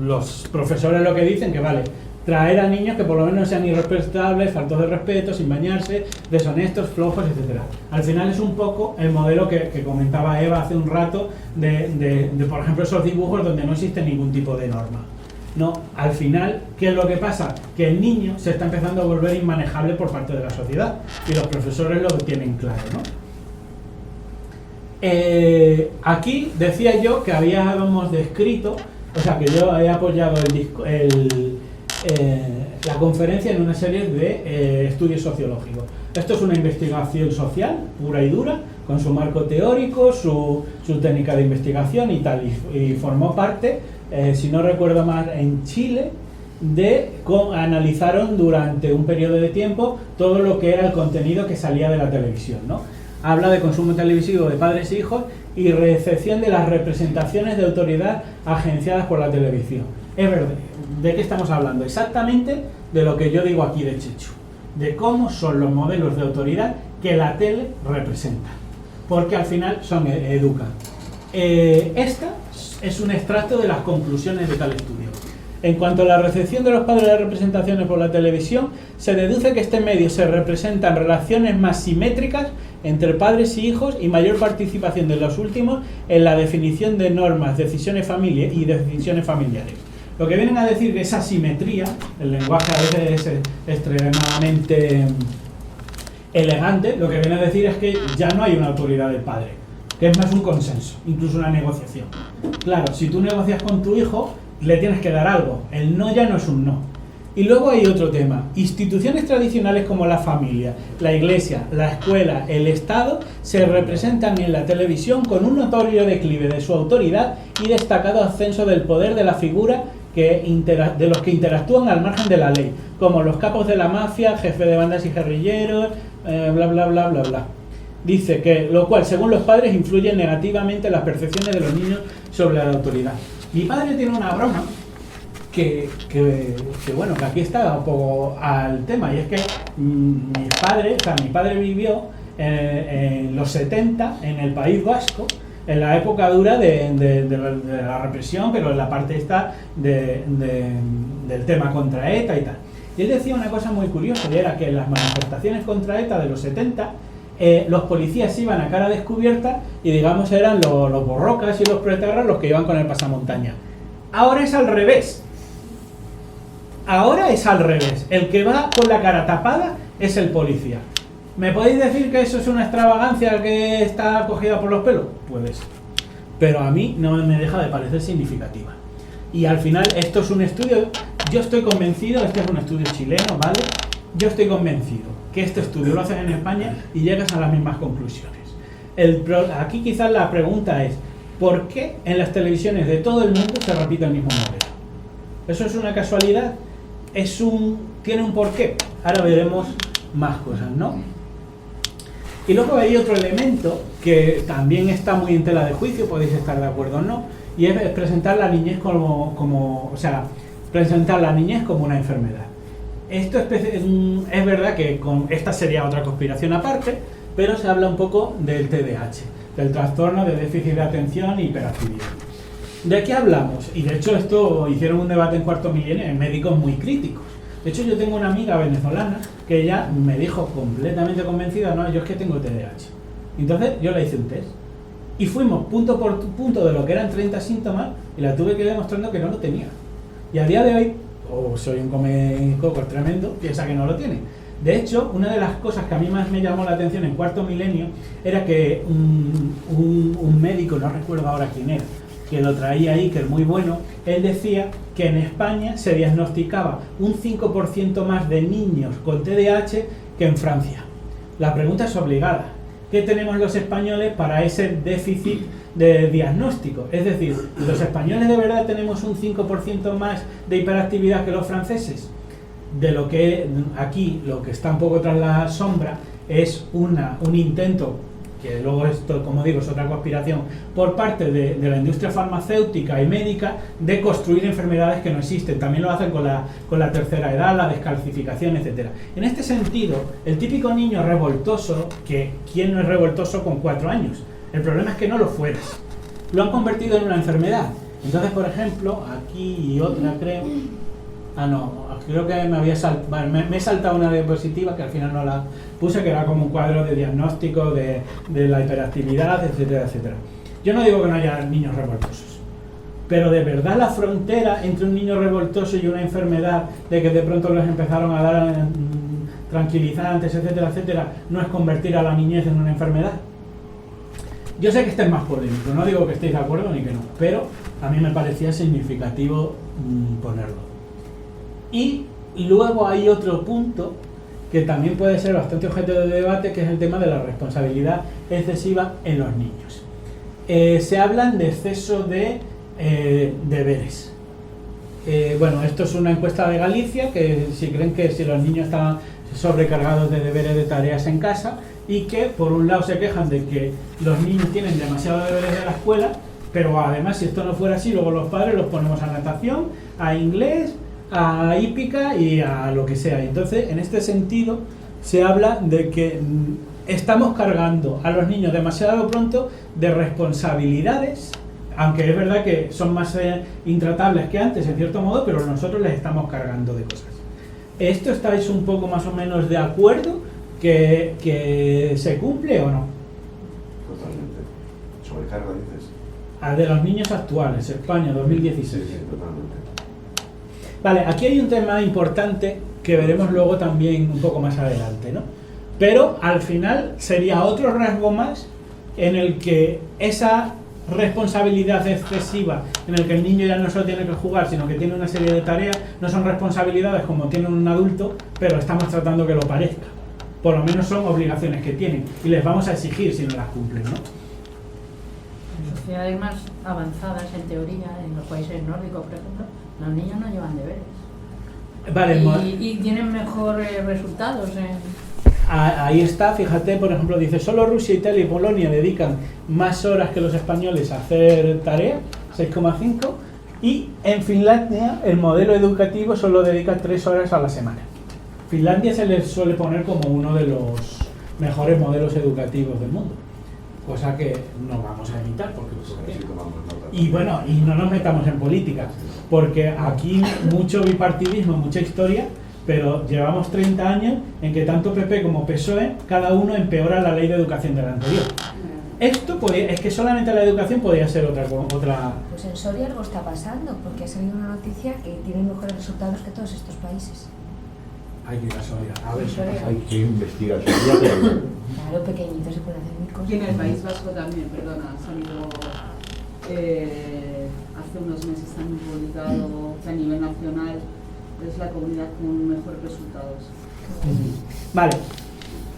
los profesores lo que dicen que vale, traer a niños que por lo menos sean irresponsables, faltos de respeto, sin bañarse, deshonestos, flojos, etc. Al final es un poco el modelo que comentaba Eva hace un rato de por ejemplo esos dibujos donde no existe ningún tipo de norma. No, al final, ¿qué es lo que pasa? Que el niño se está empezando a volver inmanejable por parte de la sociedad, y los profesores lo tienen claro, ¿no? Aquí decía yo que habíamos descrito, o sea, que yo he apoyado la conferencia en una serie de estudios sociológicos. Esto es una investigación social pura y dura, con su marco teórico, su técnica de investigación y tal, y formó parte, si no recuerdo mal, en Chile, analizaron durante un periodo de tiempo todo lo que era el contenido que salía de la televisión, ¿no? Habla de consumo televisivo de padres e hijos y recepción de las representaciones de autoridad agenciadas por la televisión. Es verdad, ¿de qué estamos hablando? Exactamente de lo que yo digo aquí de Chechu, de cómo son los modelos de autoridad que la tele representa, porque al final educan. Esta es un extracto de las conclusiones de tal estudio. En cuanto a la recepción de los padres de representaciones por la televisión, se deduce que este medio se representan relaciones más simétricas entre padres y hijos y mayor participación de los últimos en la definición de normas, decisiones familiares. Lo que vienen a decir que esa simetría, el lenguaje a veces es extremadamente elegante, lo que viene a decir es que ya no hay una autoridad del padre, que es más un consenso, incluso una negociación. Claro, si tú negocias con tu hijo, le tienes que dar algo. El no ya no es un no. Y luego hay otro tema. Instituciones tradicionales como la familia, la iglesia, la escuela, el Estado se representan en la televisión con un notorio declive de su autoridad y destacado ascenso del poder de la figura de los que interactúan al margen de la ley, como los capos de la mafia, jefe de bandas y guerrilleros, bla bla bla bla bla. Dice que lo cual, según los padres, influye negativamente en las percepciones de los niños sobre la autoridad. Mi padre tiene una broma que bueno, que aquí está un poco al tema, y es que mi padre vivió en los 70 en el País Vasco, en la época dura de la represión, pero en la parte esta del tema contra ETA y tal. Y él decía una cosa muy curiosa, y era que en las manifestaciones contra ETA de los 70, los policías iban a cara descubierta y digamos eran los borrocas y los proetarras los que iban con el pasamontaña. Ahora es al revés. Ahora es al revés. El que va con la cara tapada es el policía. ¿Me podéis decir que eso es una extravagancia que está cogida por los pelos? Puede ser. Pero a mí no me deja de parecer significativa. Y al final esto es un estudio, yo estoy convencido, este es un estudio chileno, ¿vale? Yo estoy convencido que este estudio lo hacen en España y llegas a las mismas conclusiones. Aquí quizás la pregunta es, ¿por qué en las televisiones de todo el mundo se repite el mismo modelo? ¿Eso es una casualidad? ¿Tiene un porqué? Ahora veremos más cosas, ¿no? Y luego hay otro elemento que también está muy en tela de juicio, podéis estar de acuerdo o no, y es presentar la niñez presentar la niñez como una enfermedad. Esto es verdad que esta sería otra conspiración aparte, pero se habla un poco del TDAH, del trastorno de déficit de atención y hiperactividad. ¿De qué hablamos? Y de hecho esto hicieron un debate en Cuarto Milenio en médicos muy críticos. De hecho yo tengo una amiga venezolana que ella me dijo completamente convencida, no, yo es que tengo TDAH. Entonces yo le hice un test Y fuimos punto por punto de lo que eran 30 síntomas y la tuve que ir demostrando que no lo tenía. Y a día de hoy, soy un come-cocos tremendo, piensa que no lo tiene. De hecho, una de las cosas que a mí más me llamó la atención en Cuarto Milenio era que un médico, no recuerdo ahora quién era, que lo traía ahí, que es muy bueno, él decía que en España se diagnosticaba un 5% más de niños con TDAH que en Francia. La pregunta es obligada. ¿Qué tenemos los españoles para ese déficit de diagnóstico? Es decir, ¿los españoles de verdad tenemos un 5% más de hiperactividad que los franceses? De lo que aquí, lo que está un poco tras la sombra, es un intento, que luego esto, como digo, es otra conspiración, por parte de la industria farmacéutica y médica, de construir enfermedades que no existen. También lo hacen con la tercera edad, la descalcificación, etc. En este sentido, el típico niño revoltoso, que ¿quién no es revoltoso con 4 años? El problema es que no lo fueras. Lo han convertido en una enfermedad. Entonces, por ejemplo, aquí y otra creo... creo que me he saltado una diapositiva que al final no la puse, que era como un cuadro de diagnóstico de la hiperactividad, etcétera, etcétera. Yo no digo que no haya niños revoltosos, pero de verdad la frontera entre un niño revoltoso y una enfermedad, de que de pronto les empezaron a dar tranquilizantes, etcétera, etcétera, no es convertir a la niñez en una enfermedad. Yo sé que este es más polémico, no digo que estéis de acuerdo ni que no, pero a mí me parecía significativo ponerlo. Y luego hay otro punto que también puede ser bastante objeto de debate, que es el tema de la responsabilidad excesiva en los niños. Se hablan de exceso de deberes. Bueno, esto es una encuesta de Galicia, que si creen que si los niños estaban sobrecargados de deberes, de tareas en casa, y que por un lado se quejan de que los niños tienen demasiados deberes de la escuela, pero además si esto no fuera así, luego los padres los ponemos a natación, a inglés, a hípica y a lo que sea. Entonces, en este sentido, se habla de que estamos cargando a los niños demasiado pronto de responsabilidades, aunque es verdad que son más intratables que antes, en cierto modo, pero nosotros les estamos cargando de cosas. ¿Esto estáis un poco más o menos de acuerdo que se cumple o no? Totalmente. ¿Sobrecarga, dices? De los niños actuales, España, 2016. Sí, totalmente. Vale, aquí hay un tema importante que veremos luego también un poco más adelante, ¿no? Pero al final sería otro rasgo más en el que esa responsabilidad excesiva, en el que el niño ya no solo tiene que jugar, sino que tiene una serie de tareas, no son responsabilidades como tiene un adulto, pero estamos tratando que lo parezca. Por lo menos son obligaciones que tienen y les vamos a exigir si no las cumplen, ¿no? En sociedades más avanzadas, en teoría, en los países nórdicos, por ejemplo, los niños no llevan deberes. Vale, y tienen mejores resultados. Ahí está, fíjate, por ejemplo, dice, solo Rusia, Italia y Polonia dedican más horas que los españoles a hacer tareas, 6,5, y en Finlandia el modelo educativo solo dedica 3 horas a la semana. Finlandia se les suele poner como uno de los mejores modelos educativos del mundo, cosa que no vamos a evitar porque y bueno, y no nos metamos en política, porque aquí mucho bipartidismo, mucha historia, pero llevamos 30 años en que tanto PP como PSOE, cada uno empeora la ley de educación del anterior. Esto es que solamente la educación podría ser otra. Pues en Soria algo está pasando, porque ha salido una noticia que tienen mejores resultados que todos estos países. Hay que ir a Soria, a ver si pasa. Hay que investigar Soria, pero... Claro, pequeñitos se pueden hacer mil cosas. Y en el País Vasco también, perdona, ha salido hace unos meses también publicado que a nivel nacional es la comunidad con mejores resultados. Vale,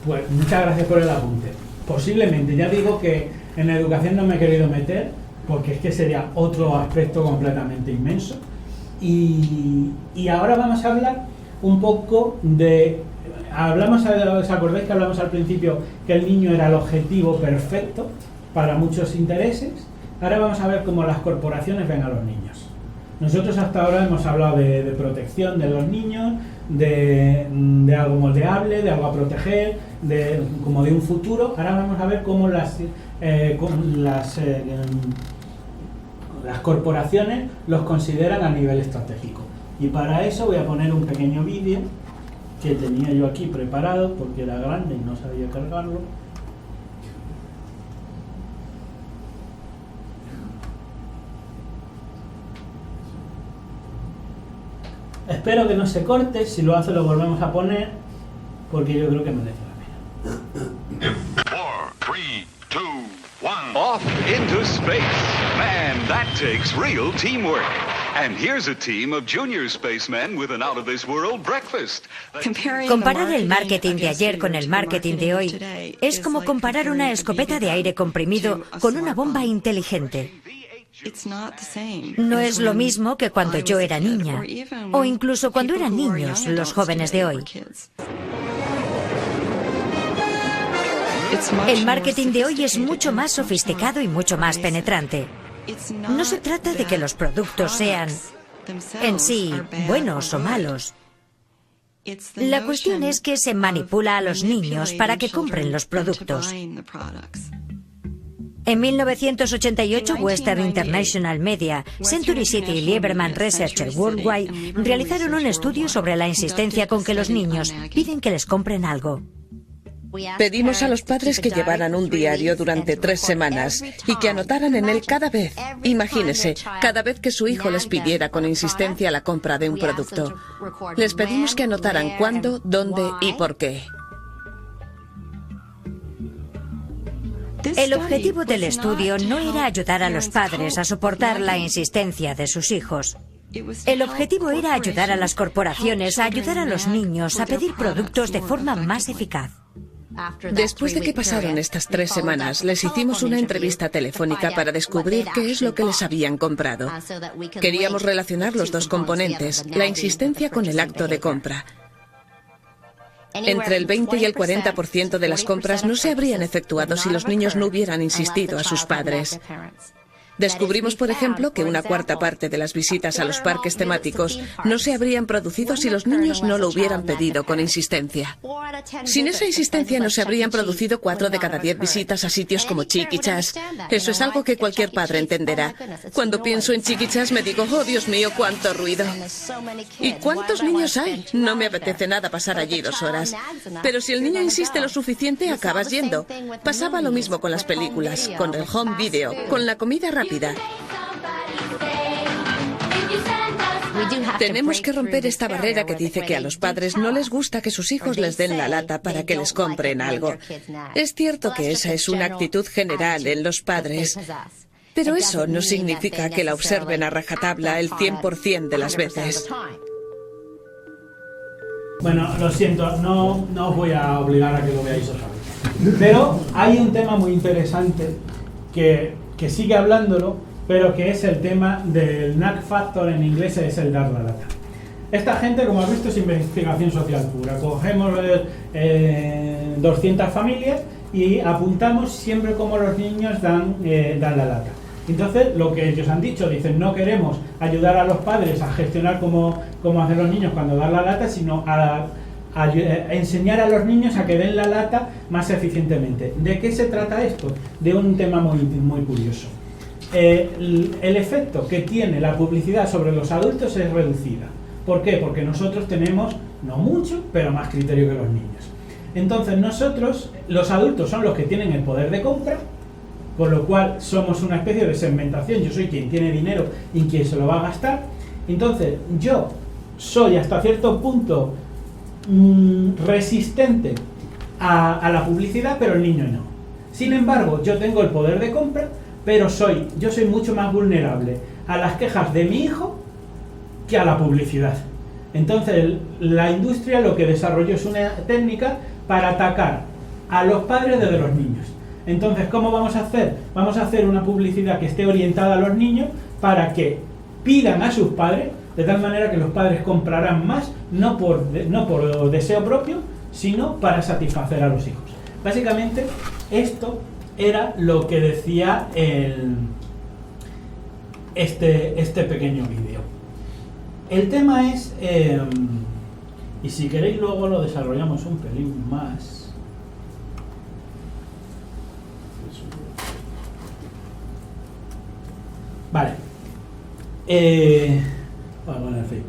pues muchas gracias por el apunte. Posiblemente, ya digo que en la educación no me he querido meter porque es que sería otro aspecto completamente inmenso. Y ahora vamos a hablar un poco de... ¿os acordáis que hablamos al principio que el niño era el objetivo perfecto para muchos intereses? Ahora vamos a ver cómo las corporaciones ven a los niños. Nosotros hasta ahora hemos hablado de protección de los niños, de algo moldeable, de algo a proteger, como de un futuro. Ahora vamos a ver cómo las corporaciones los consideran a nivel estratégico. Y para eso voy a poner un pequeño vídeo que tenía yo aquí preparado porque era grande y no sabía cargarlo. Espero que no se corte, si lo hace lo volvemos a poner, porque yo creo que merece la pena. 4, 3, 2, 1. Off into space. Man, that takes real teamwork. And here's a team of junior spacemen with an out-of-this-world breakfast. Comparar el marketing de ayer con el marketing de hoy es como comparar una escopeta de aire comprimido con una bomba inteligente. No es lo mismo que cuando yo era niña, o incluso cuando eran niños los jóvenes de hoy. El marketing de hoy es mucho más sofisticado y mucho más penetrante. No se trata de que los productos sean en sí buenos o malos. La cuestión es que se manipula a los niños para que compren los productos. En 1988, Western International Media, Century City y Lieberman Research Worldwide realizaron un estudio sobre la insistencia con que los niños piden que les compren algo. Pedimos a los padres que llevaran un diario durante 3 semanas y que anotaran en él cada vez, imagínese, cada vez que su hijo les pidiera con insistencia la compra de un producto. Les pedimos que anotaran cuándo, dónde y por qué. El objetivo del estudio no era ayudar a los padres a soportar la insistencia de sus hijos. El objetivo era ayudar a las corporaciones a ayudar a los niños a pedir productos de forma más eficaz. Después de que pasaron estas 3 semanas, les hicimos una entrevista telefónica para descubrir qué es lo que les habían comprado. Queríamos relacionar los dos componentes, la insistencia con el acto de compra. Entre el 20 y el 40% de las compras no se habrían efectuado si los niños no hubieran insistido a sus padres. Descubrimos, por ejemplo, que una cuarta parte de las visitas a los parques temáticos no se habrían producido si los niños no lo hubieran pedido con insistencia. Sin esa insistencia no se habrían producido 4 de cada 10 visitas a sitios como Chiquichas. Eso es algo que cualquier padre entenderá. Cuando pienso en Chiquichas me digo, oh Dios mío, cuánto ruido. ¿Y cuántos niños hay? No me apetece nada pasar allí 2 horas. Pero si el niño insiste lo suficiente, acabas yendo. Pasaba lo mismo con las películas, con el home video, con la comida rápida. Tenemos que romper esta barrera que dice que a los padres no les gusta que sus hijos les den la lata para que les compren algo. Es cierto que esa es una actitud general en los padres, pero eso no significa que la observen a rajatabla el 100% de las veces. Bueno, lo siento, no os voy a obligar a que lo veáis otra vez. Pero hay un tema muy interesante que sigue hablándolo, pero que es el tema del knack factor, en inglés es el dar la lata. Esta gente, como has visto, es investigación social pura. Cogemos 200 familias y apuntamos siempre cómo los niños dan la lata. Entonces, lo que ellos han dicho, dicen, no queremos ayudar a los padres a gestionar cómo hacen los niños cuando dan la lata, sino a enseñar a los niños a que den la lata más eficientemente. ¿De qué se trata esto? De un tema muy, muy curioso. El efecto que tiene la publicidad sobre los adultos es reducida. ¿Por qué? Porque nosotros tenemos, no mucho, pero más criterio que los niños. Entonces nosotros, los adultos son los que tienen el poder de compra, con lo cual somos una especie de segmentación. Yo soy quien tiene dinero y quien se lo va a gastar. Entonces yo soy hasta cierto punto resistente a la publicidad, pero el niño no. Sin embargo, yo tengo el poder de compra, pero yo soy mucho más vulnerable a las quejas de mi hijo que a la publicidad. Entonces la industria lo que desarrolló es una técnica para atacar a los padres desde los niños. Entonces, ¿cómo vamos a hacer? Vamos a hacer una publicidad que esté orientada a los niños para que pidan a sus padres, de tal manera que los padres comprarán más, no por deseo propio, sino para satisfacer a los hijos. Básicamente, esto era lo que decía este pequeño vídeo. El tema es, y si queréis luego lo desarrollamos un pelín más. Vale. Bueno, en fin.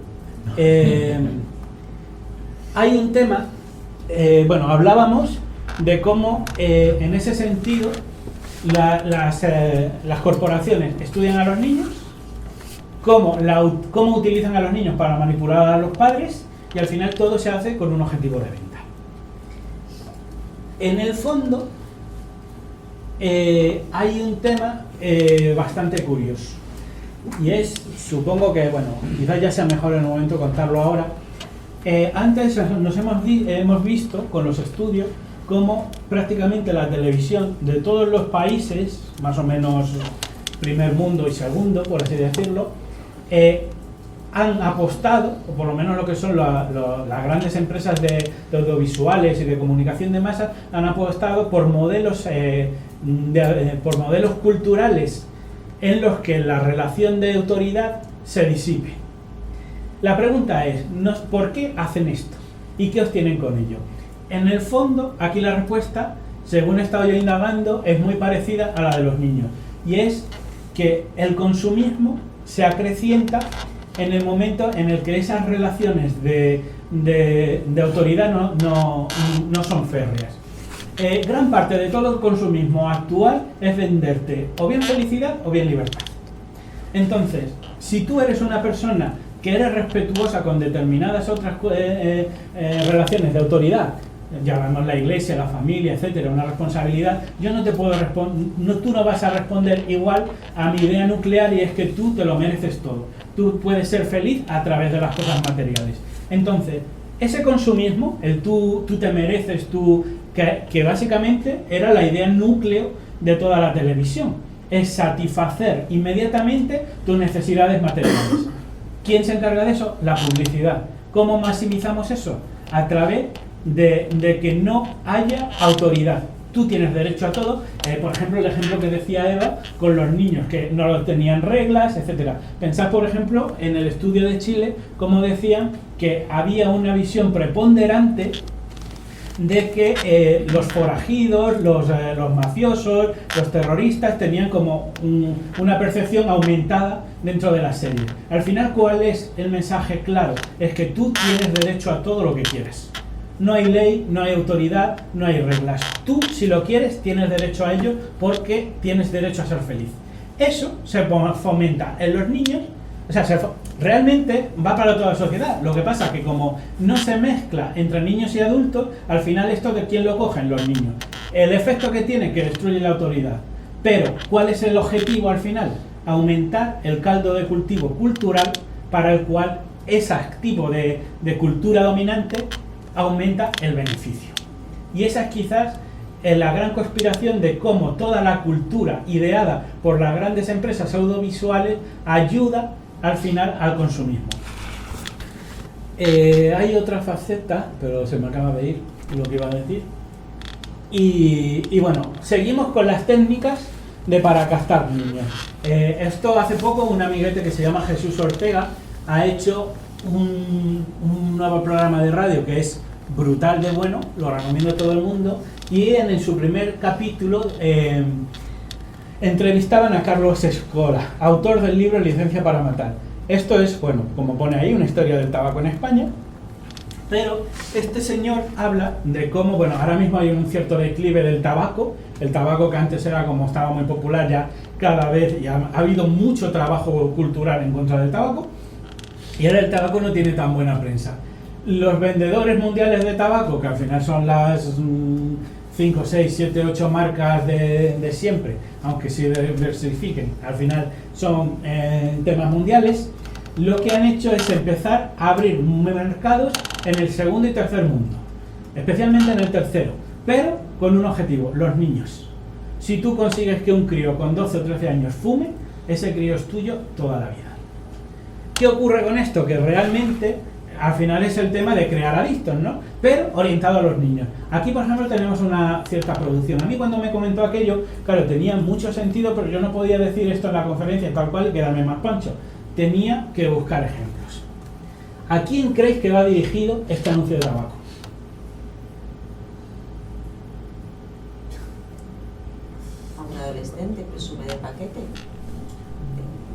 Hay un tema, bueno, hablábamos de cómo en ese sentido las corporaciones estudian a los niños cómo utilizan a los niños para manipular a los padres, y al final todo se hace con un objetivo de venta. En el fondo hay un tema bastante curioso, y es, supongo que, bueno, quizás ya sea mejor en el momento contarlo ahora. Antes nos hemos visto con los estudios cómo prácticamente la televisión de todos los países, más o menos primer mundo y segundo, por así decirlo, han apostado, o por lo menos lo que son las grandes empresas de audiovisuales y de comunicación de masas, han apostado por modelos culturales en los que la relación de autoridad se disipe. La pregunta es, ¿por qué hacen esto? ¿Y qué obtienen con ello? En el fondo, aquí la respuesta, según he estado yo indagando, es muy parecida a la de los niños. Y es que el consumismo se acrecienta en el momento en el que esas relaciones de autoridad no son férreas. Gran parte de todo el consumismo actual es venderte o bien felicidad o bien libertad. Entonces, si tú eres una persona que eres respetuosa con determinadas otras relaciones de autoridad, llamamos la iglesia, la familia, etcétera, una responsabilidad, yo no te puedo tú no vas a responder igual a mi idea nuclear, y es que tú te lo mereces todo. Tú puedes ser feliz a través de las cosas materiales. Entonces, ese consumismo, el tú te mereces, que básicamente era la idea núcleo de toda la televisión, es satisfacer inmediatamente tus necesidades materiales. ¿Quién se encarga de eso? La publicidad. ¿Cómo maximizamos eso? A través de que no haya autoridad. Tú tienes derecho a todo. Por ejemplo, el ejemplo que decía Eva con los niños, que no tenían reglas, etcétera. Pensad, por ejemplo, en el estudio de Chile, como decían que había una visión preponderante de que los forajidos, los mafiosos, los terroristas tenían como una percepción aumentada dentro de la serie. Al final, ¿cuál es el mensaje claro? Es que tú tienes derecho a todo lo que quieres. No hay ley, no hay autoridad, no hay reglas. Tú, si lo quieres, tienes derecho a ello porque tienes derecho a ser feliz. Eso se fomenta en los niños, o sea, realmente va para toda la sociedad. Lo que pasa es que como no se mezcla entre niños y adultos, al final esto de quién lo cogen, los niños. El efecto que tiene, que destruye la autoridad. Pero, ¿cuál es el objetivo al final? Aumentar el caldo de cultivo cultural para el cual ese tipo de cultura dominante aumenta el beneficio. Y esa es quizás la gran conspiración de cómo toda la cultura ideada por las grandes empresas audiovisuales ayuda al final al consumismo. Hay otra faceta, pero se me acaba de ir lo que iba a decir. Y bueno, seguimos con las técnicas para captar niños. Esto hace poco un amiguete que se llama Jesús Ortega ha hecho un nuevo programa de radio que es brutal de bueno, lo recomiendo a todo el mundo, y en su primer capítulo entrevistaban a Carlos Escola, autor del libro Licencia para matar. Esto es, bueno, como pone ahí, una historia del tabaco en España, pero este señor habla de cómo, bueno, ahora mismo hay un cierto declive del tabaco, el tabaco que antes era como estaba muy popular, ya cada vez ya ha habido mucho trabajo cultural en contra del tabaco, y ahora el tabaco no tiene tan buena prensa. Los vendedores mundiales de tabaco, que al final son las 5, 6, 7, 8 marcas de siempre, aunque se diversifiquen, al final son temas mundiales, lo que han hecho es empezar a abrir mercados en el segundo y tercer mundo, especialmente en el tercero, pero con un objetivo, los niños. Si tú consigues que un crío con 12 o 13 años fume, ese crío es tuyo toda la vida. ¿Qué ocurre con esto? Que realmente al final es el tema de crear adictos, ¿no? Pero orientado a los niños. Aquí, por ejemplo, tenemos una cierta producción. A mí cuando me comentó aquello, claro, tenía mucho sentido, pero yo no podía decir esto en la conferencia tal cual y quedarme más pancho. Tenía que buscar ejemplos. ¿A quién creéis que va dirigido este anuncio de tabaco? A un adolescente, presume de paquete,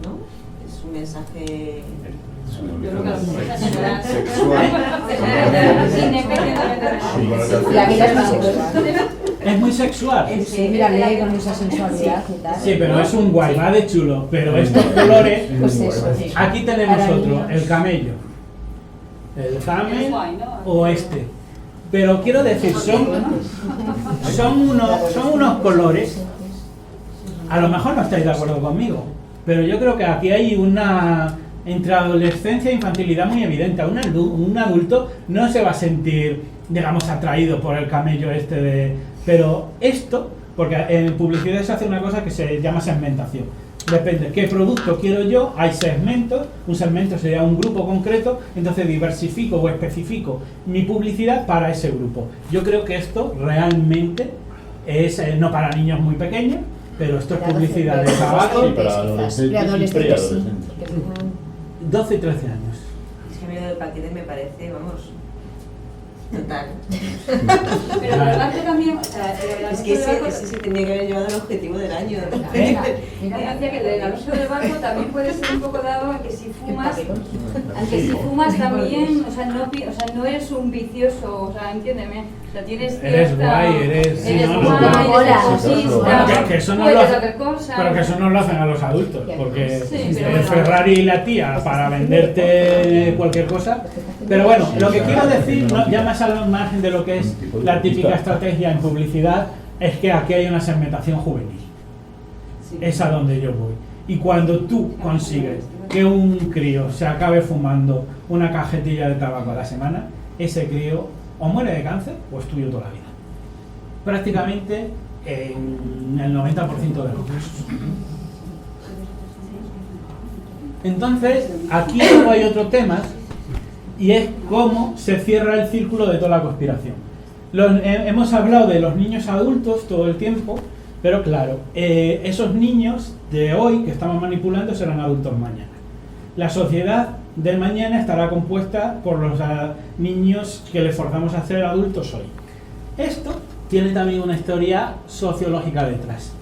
¿no? Es un mensaje... Yo creo que las mujeres sexual. Sí, La vida es más sexual. es muy sexual. Sí, mírale con esa sensualidad y tal. Sí, pero es un guay, va de chulo. Pero estos colores, pues eso. aquí tenemos otro, el camello. El camel o este. Pero quiero decir, son unos colores. A lo mejor no estáis de acuerdo conmigo, pero yo creo que aquí hay una entre adolescencia e infantilidad muy evidente. Un adulto no se va a sentir, digamos, atraído por el camello este de... Pero esto, porque en publicidad se hace una cosa que se llama segmentación. Depende qué producto quiero yo, hay segmentos, un segmento sería un grupo concreto, entonces diversifico o especifico mi publicidad para ese grupo. Yo creo que esto realmente es no para niños muy pequeños, pero esto es publicidad de tabaco. Sí, para adolescentes y preadolescentes. 12 y 13 años. Es que a mí lo del paquete me parece, vamos, total. Pero el debate también, o sea, es que ese tenía que haber llevado el objetivo del año. Mira, decía que el anuncio de barco también puede ser un poco dado a que si fumas también, o sea, no eres un vicioso, o sea, entiéndeme, o sea, tienes eres guay, eres que eso no lo pero que eso no lo hacen a los adultos, porque el Ferrari y la tía para venderte cualquier cosa. Pero bueno, lo que quiero decir, ya más al margen de lo que es la típica estrategia en publicidad, es que aquí hay una segmentación juvenil. Es a donde yo voy. Y cuando tú consigues que un crío se acabe fumando una cajetilla de tabaco a la semana, ese crío o muere de cáncer o es tuyo toda la vida. Prácticamente en el 90% de los casos. Entonces, aquí hay otro tema, y es cómo se cierra el círculo de toda la conspiración. Hemos hablado de los niños adultos todo el tiempo, pero claro, esos niños de hoy que estamos manipulando serán adultos mañana. La sociedad del mañana estará compuesta por los niños que le forzamos a ser adultos hoy. Esto tiene también una historia sociológica detrás.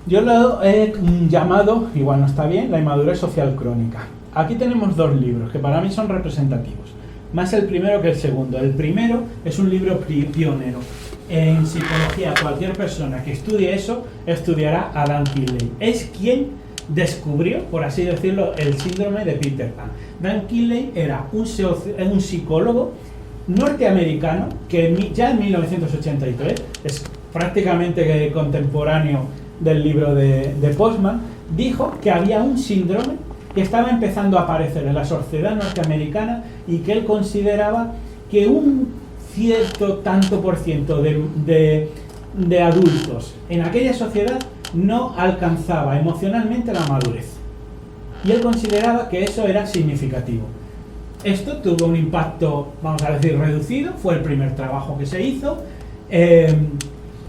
Yo lo he llamado, igual no está bien, la inmadurez social crónica. Aquí tenemos dos libros que para mí son representativos, más el primero que el segundo. El primero es un libro pionero. En psicología, cualquier persona que estudie eso estudiará a Dan Kiley. Es quien descubrió, por así decirlo, el síndrome de Peter Pan. Dan Kiley era un psicólogo norteamericano que ya en 1983, es prácticamente contemporáneo del libro de Postman, dijo que había un síndrome que estaba empezando a aparecer en la sociedad norteamericana y que él consideraba que un cierto tanto por ciento de adultos en aquella sociedad no alcanzaba emocionalmente la madurez. Y él consideraba que eso era significativo. Esto tuvo un impacto, vamos a decir, reducido, fue el primer trabajo que se hizo.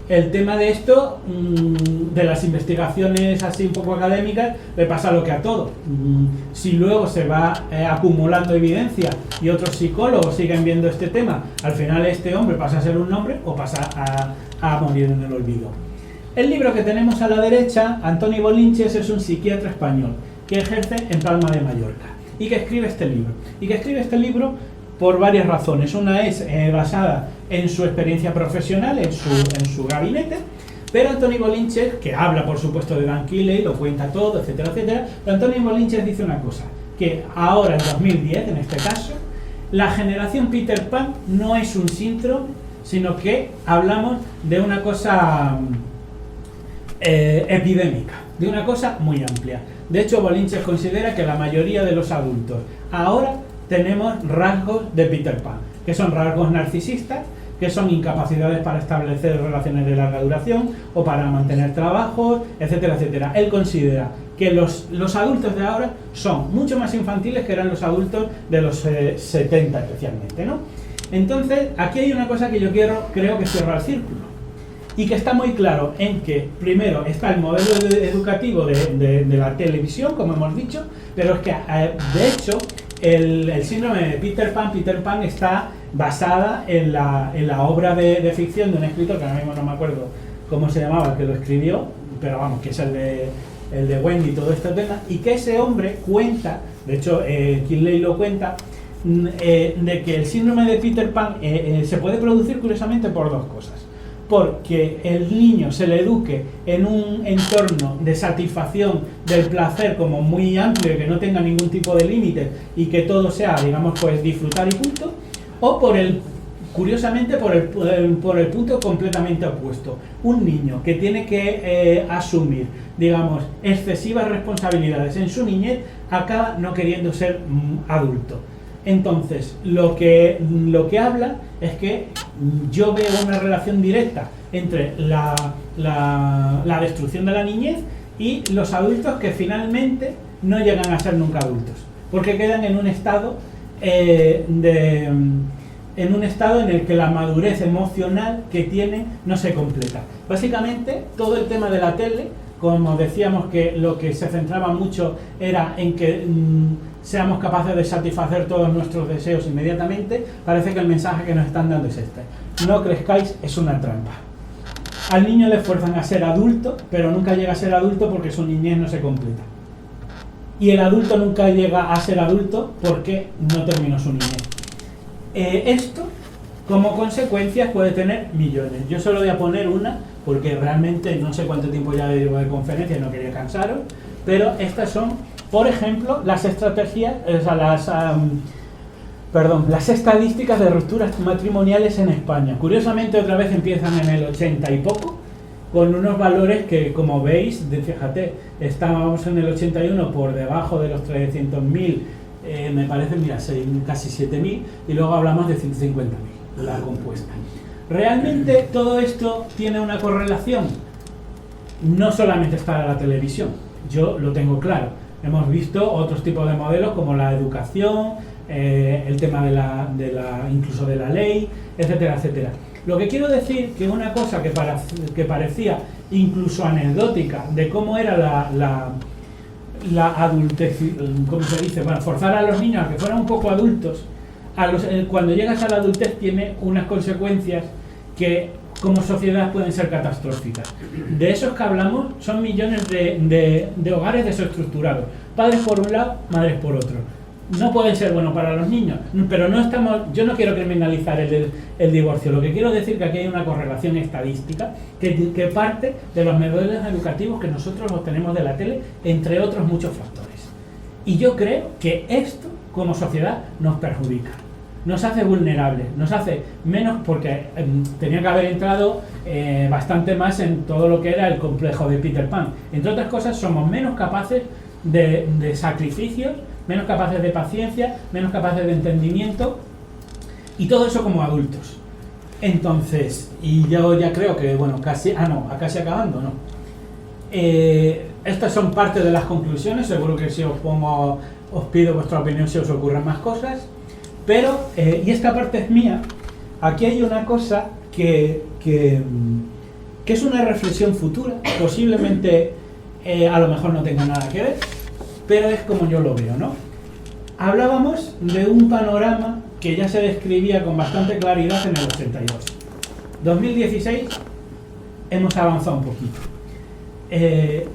El tema de esto, de las investigaciones así un poco académicas, le pasa lo que a todo. Si luego se va acumulando evidencia y otros psicólogos siguen viendo este tema, al final este hombre pasa a ser un nombre o pasa a morir en el olvido. El libro que tenemos a la derecha, Antoni Bolinches, es un psiquiatra español que ejerce en Palma de Mallorca y que escribe este libro. Por varias razones. Una es basada en su experiencia profesional, en su gabinete, pero Antoni Bolinches, que habla por supuesto de Dan Kiley, lo cuenta todo, etcétera, etcétera, pero Antoni Bolinches dice una cosa, que ahora en 2010, en este caso, la generación Peter Pan no es un síndrome, sino que hablamos de una cosa epidémica, de una cosa muy amplia. De hecho, Bolinches considera que la mayoría de los adultos ahora tenemos rasgos de Peter Pan, que son rasgos narcisistas, que son incapacidades para establecer relaciones de larga duración o para mantener trabajos, etcétera, etcétera. Él considera que los adultos de ahora son mucho más infantiles que eran los adultos de los 70 especialmente, ¿no? Entonces, aquí hay una cosa que yo creo que cierra el círculo y que está muy claro en que, primero, está el modelo educativo de la televisión, como hemos dicho, pero es que, de hecho, el síndrome de Peter Pan está basada en la obra de ficción de un escritor que ahora mismo no me acuerdo cómo se llamaba, el que lo escribió, pero vamos, que es el de Wendy y todo este tema, y que ese hombre cuenta, de hecho Kiley lo cuenta, de que el síndrome de Peter Pan se puede producir curiosamente por dos cosas. porque el niño se le eduque en un entorno de satisfacción del placer como muy amplio, que no tenga ningún tipo de límite y que todo sea, digamos, pues disfrutar y punto, o curiosamente por el punto completamente opuesto. Un niño que tiene que asumir, digamos, excesivas responsabilidades en su niñez, acaba no queriendo ser adulto. Entonces, lo que habla es que yo veo una relación directa entre la destrucción de la niñez y los adultos que finalmente no llegan a ser nunca adultos, porque quedan en un estado en el que la madurez emocional que tienen no se completa. Básicamente, todo el tema de la tele, como decíamos, que lo que se centraba mucho era en que seamos capaces de satisfacer todos nuestros deseos inmediatamente. Parece que el mensaje que nos están dando es este: no crezcáis, es una trampa. Al niño le fuerzan a ser adulto, pero nunca llega a ser adulto porque su niñez no se completa. Y el adulto nunca llega a ser adulto porque no terminó su niñez. Esto, como consecuencias, puede tener millones. Yo solo voy a poner una, porque realmente no sé cuánto tiempo ya llevo de conferencia y no quería cansaros, pero estas son, por ejemplo, las estrategias, las estadísticas de rupturas matrimoniales en España. Curiosamente, otra vez empiezan en el 80 y poco, con unos valores que, como veis, fíjate, estábamos en el 81 por debajo de los 300.000, me parece, mira, casi 7.000, y luego hablamos de 150.000, la compuesta. ¿Realmente todo esto tiene una correlación? No solamente está en la televisión, yo lo tengo claro. Hemos visto otros tipos de modelos como la educación, el tema incluso de la ley, etcétera, etcétera. Lo que quiero decir que una cosa que parecía incluso anecdótica de cómo era la adultez, ¿cómo se dice? Bueno, forzar a los niños a que fueran un poco adultos, cuando llegas a la adultez tiene unas consecuencias que como sociedad pueden ser catastróficas. De esos que hablamos son millones de hogares desestructurados, padres por un lado, madres por otro. No pueden ser buenos para los niños, pero yo no quiero criminalizar el divorcio. Lo que quiero decir es que aquí hay una correlación estadística que parte de los modelos educativos que nosotros obtenemos de la tele, entre otros muchos factores. Y yo creo que esto como sociedad nos perjudica, nos hace vulnerables, nos hace menos, porque tenía que haber entrado bastante más en todo lo que era el complejo de Peter Pan. Entre otras cosas, somos menos capaces de sacrificios, menos capaces de paciencia, menos capaces de entendimiento, y todo eso como adultos. Entonces, y yo ya creo que, bueno, casi acabando, ¿no? Estas son parte de las conclusiones. Seguro que si os pido vuestra opinión si os ocurren más cosas, pero, y esta parte es mía, aquí hay una cosa que es una reflexión futura, posiblemente a lo mejor no tenga nada que ver, pero es como yo lo veo, ¿no? Hablábamos de un panorama que ya se describía con bastante claridad en el 82. 2016 hemos avanzado un poquito.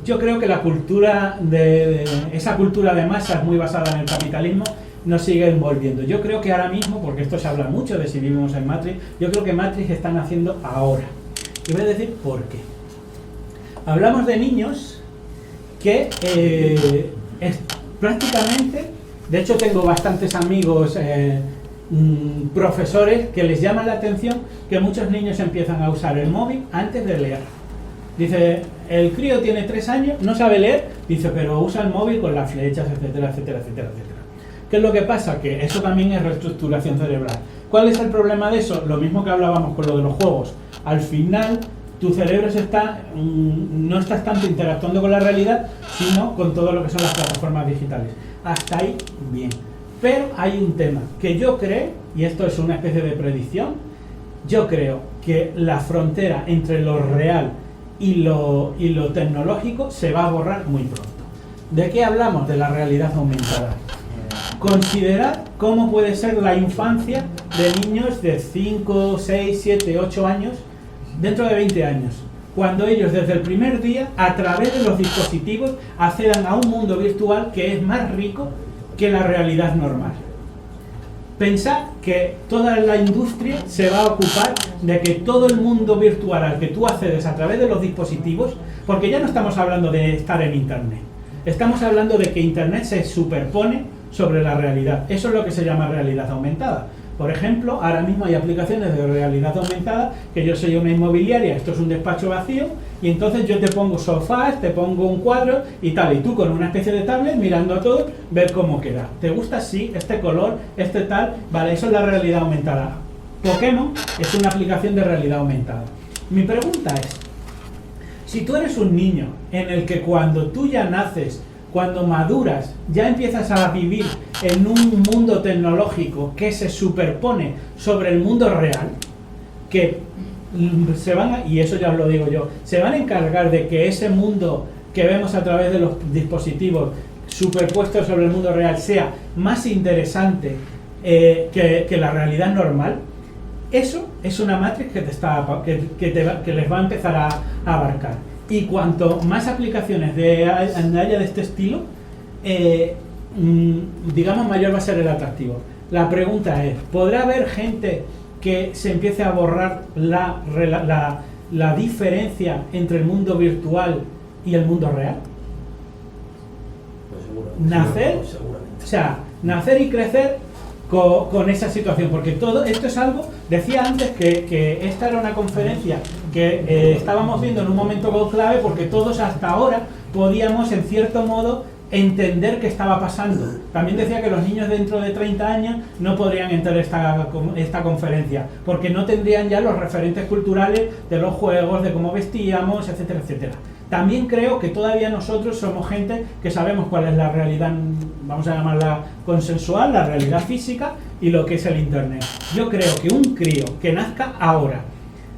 Yo creo que la cultura esa cultura de masas muy basada en el capitalismo nos sigue envolviendo. Yo creo que ahora mismo, porque esto se habla mucho de si vivimos en Matrix, yo creo que Matrix están haciendo ahora. Y voy a decir por qué. Hablamos de niños que prácticamente, de hecho tengo bastantes amigos profesores que les llama la atención que muchos niños empiezan a usar el móvil antes de leer. Dice, el crío tiene 3 años, no sabe leer, dice, pero usa el móvil con las flechas, etcétera, etcétera, etcétera, etcétera. ¿Qué es lo que pasa? Que eso también es reestructuración cerebral. ¿Cuál es el problema de eso? Lo mismo que hablábamos con lo de los juegos. Al final, tu cerebro no estás tanto interactuando con la realidad, sino con todo lo que son las plataformas digitales. Hasta ahí, bien. Pero hay un tema que yo creo, y esto es una especie de predicción, yo creo que la frontera entre lo real y lo tecnológico se va a borrar muy pronto. ¿De qué hablamos? De la realidad aumentada. Considerad cómo puede ser la infancia de niños de 5, 6, 7, 8 años dentro de 20 años, cuando ellos desde el primer día, a través de los dispositivos, accedan a un mundo virtual que es más rico que la realidad normal. Pensad que toda la industria se va a ocupar de que todo el mundo virtual al que tú accedes a través de los dispositivos, porque ya no estamos hablando de estar en Internet, estamos hablando de que Internet se superpone sobre la realidad. Eso es lo que se llama realidad aumentada. Por ejemplo, ahora mismo hay aplicaciones de realidad aumentada, que yo soy una inmobiliaria, esto es un despacho vacío, y entonces yo te pongo sofás, te pongo un cuadro y tal, y tú con una especie de tablet mirando a todo, ver cómo queda. ¿Te gusta? Sí, este color, este tal, vale, eso es la realidad aumentada. Pokémon es una aplicación de realidad aumentada. Mi pregunta es, si tú eres un niño en el que cuando tú ya naces, cuando maduras, ya empiezas a vivir en un mundo tecnológico que se superpone sobre el mundo real, que se van a, y eso ya os lo digo yo, se van a encargar de que ese mundo que vemos a través de los dispositivos superpuestos sobre el mundo real sea más interesante que la realidad normal. Eso es una matriz que les va a empezar a abarcar. Y cuanto más aplicaciones haya de este estilo, digamos, mayor va a ser el atractivo. La pregunta es, ¿podrá haber gente que se empiece a borrar la diferencia entre el mundo virtual y el mundo real? Pues seguramente. Nacer y crecer con esa situación, porque todo esto es algo, decía antes que esta era una conferencia que estábamos viendo en un momento clave, porque todos hasta ahora podíamos en cierto modo entender qué estaba pasando. También decía que los niños dentro de 30 años no podrían entrar esta conferencia, porque no tendrían ya los referentes culturales de los juegos, de cómo vestíamos, etcétera, etcétera. También creo que todavía nosotros somos gente que sabemos cuál es la realidad, vamos a llamarla consensual, la realidad física y lo que es el Internet. Yo creo que un crío que nazca ahora,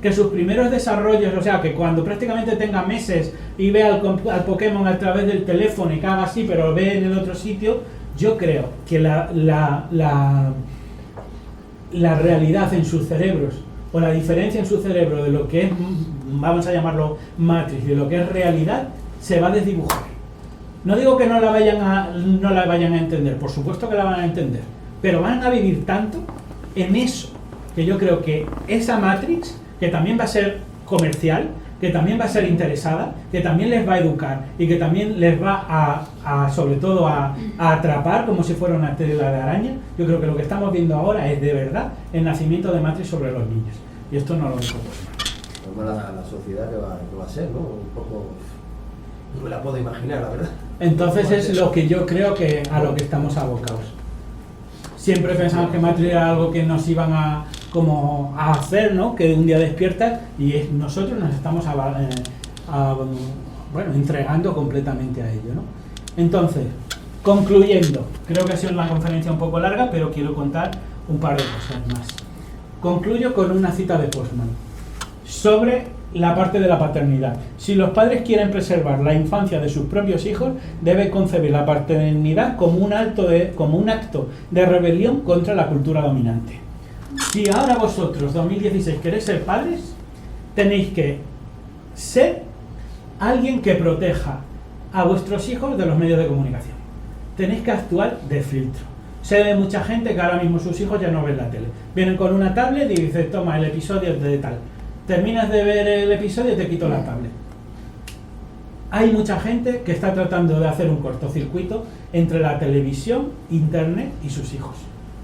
que sus primeros desarrollos, o sea, que cuando prácticamente tenga meses y vea al Pokémon a través del teléfono y que haga así, pero lo ve en el otro sitio, yo creo que la realidad en sus cerebros, o la diferencia en su cerebro de lo que es, vamos a llamarlo matriz, de lo que es realidad, se va a desdibujar. No digo que no la vayan a entender, por supuesto que la van a entender, pero van a vivir tanto en eso, que yo creo que esa matrix, que también va a ser comercial, que también va a ser interesada, que también les va a educar y que también les va sobre todo a atrapar como si fuera una tela de araña. Yo creo que lo que estamos viendo ahora es de verdad el nacimiento de Matrix sobre los niños. Y esto no lo digo por la sociedad que va a ser, ¿no? Un poco... No me la puedo imaginar, la verdad. Entonces es lo que yo creo que a lo que estamos abocados. Siempre pensamos que Matrix era algo que nos iban a hacer, ¿no? Que un día despiertas y nosotros nos estamos entregando completamente a ello, ¿no? Entonces, concluyendo, creo que ha sido una conferencia un poco larga, pero quiero contar un par de cosas más. Concluyo con una cita de Postman sobre la parte de la paternidad. Si los padres quieren preservar la infancia de sus propios hijos, deben concebir la paternidad como un acto de rebelión contra la cultura dominante. Si ahora vosotros, 2016, queréis ser padres, tenéis que ser alguien que proteja a vuestros hijos de los medios de comunicación. Tenéis que actuar de filtro. Sé de mucha gente que ahora mismo sus hijos ya no ven la tele. Vienen con una tablet y dicen, toma el episodio de tal. Terminas de ver el episodio y te quito la tablet. Hay mucha gente que está tratando de hacer un cortocircuito entre la televisión, internet y sus hijos.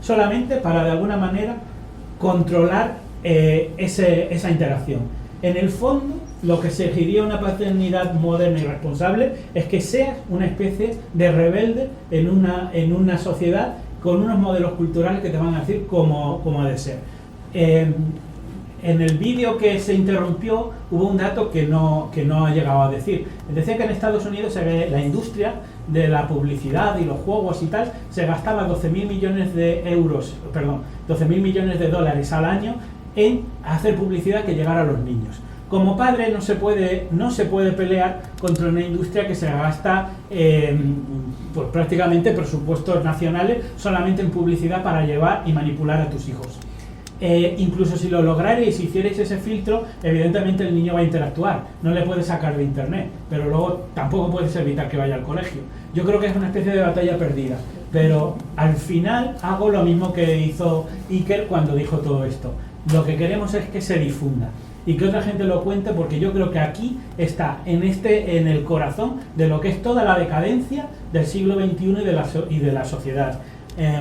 Solamente para de alguna manera controlar esa interacción. En el fondo, lo que exigiría una paternidad moderna y responsable es que seas una especie de rebelde en una sociedad con unos modelos culturales que te van a decir cómo ha de ser. En el vídeo que se interrumpió hubo un dato que no ha llegado a decir. Decía que en Estados Unidos la industria de la publicidad y los juegos y tal se gastaba 12.000 millones de dólares al año en hacer publicidad que llegara a los niños. Como padre no se puede pelear contra una industria que se gasta pues prácticamente presupuestos nacionales solamente en publicidad para llevar y manipular a tus hijos. Incluso si lo lograrais y hicierais ese filtro, evidentemente el niño va a interactuar, no le puedes sacar de internet, pero luego tampoco puedes evitar que vaya al colegio. Yo creo que es una especie de batalla perdida. Pero al final hago lo mismo que hizo Iker cuando dijo todo esto. Lo que queremos es que se difunda y que otra gente lo cuente, porque yo creo que aquí está en el corazón de lo que es toda la decadencia del siglo XXI y de la sociedad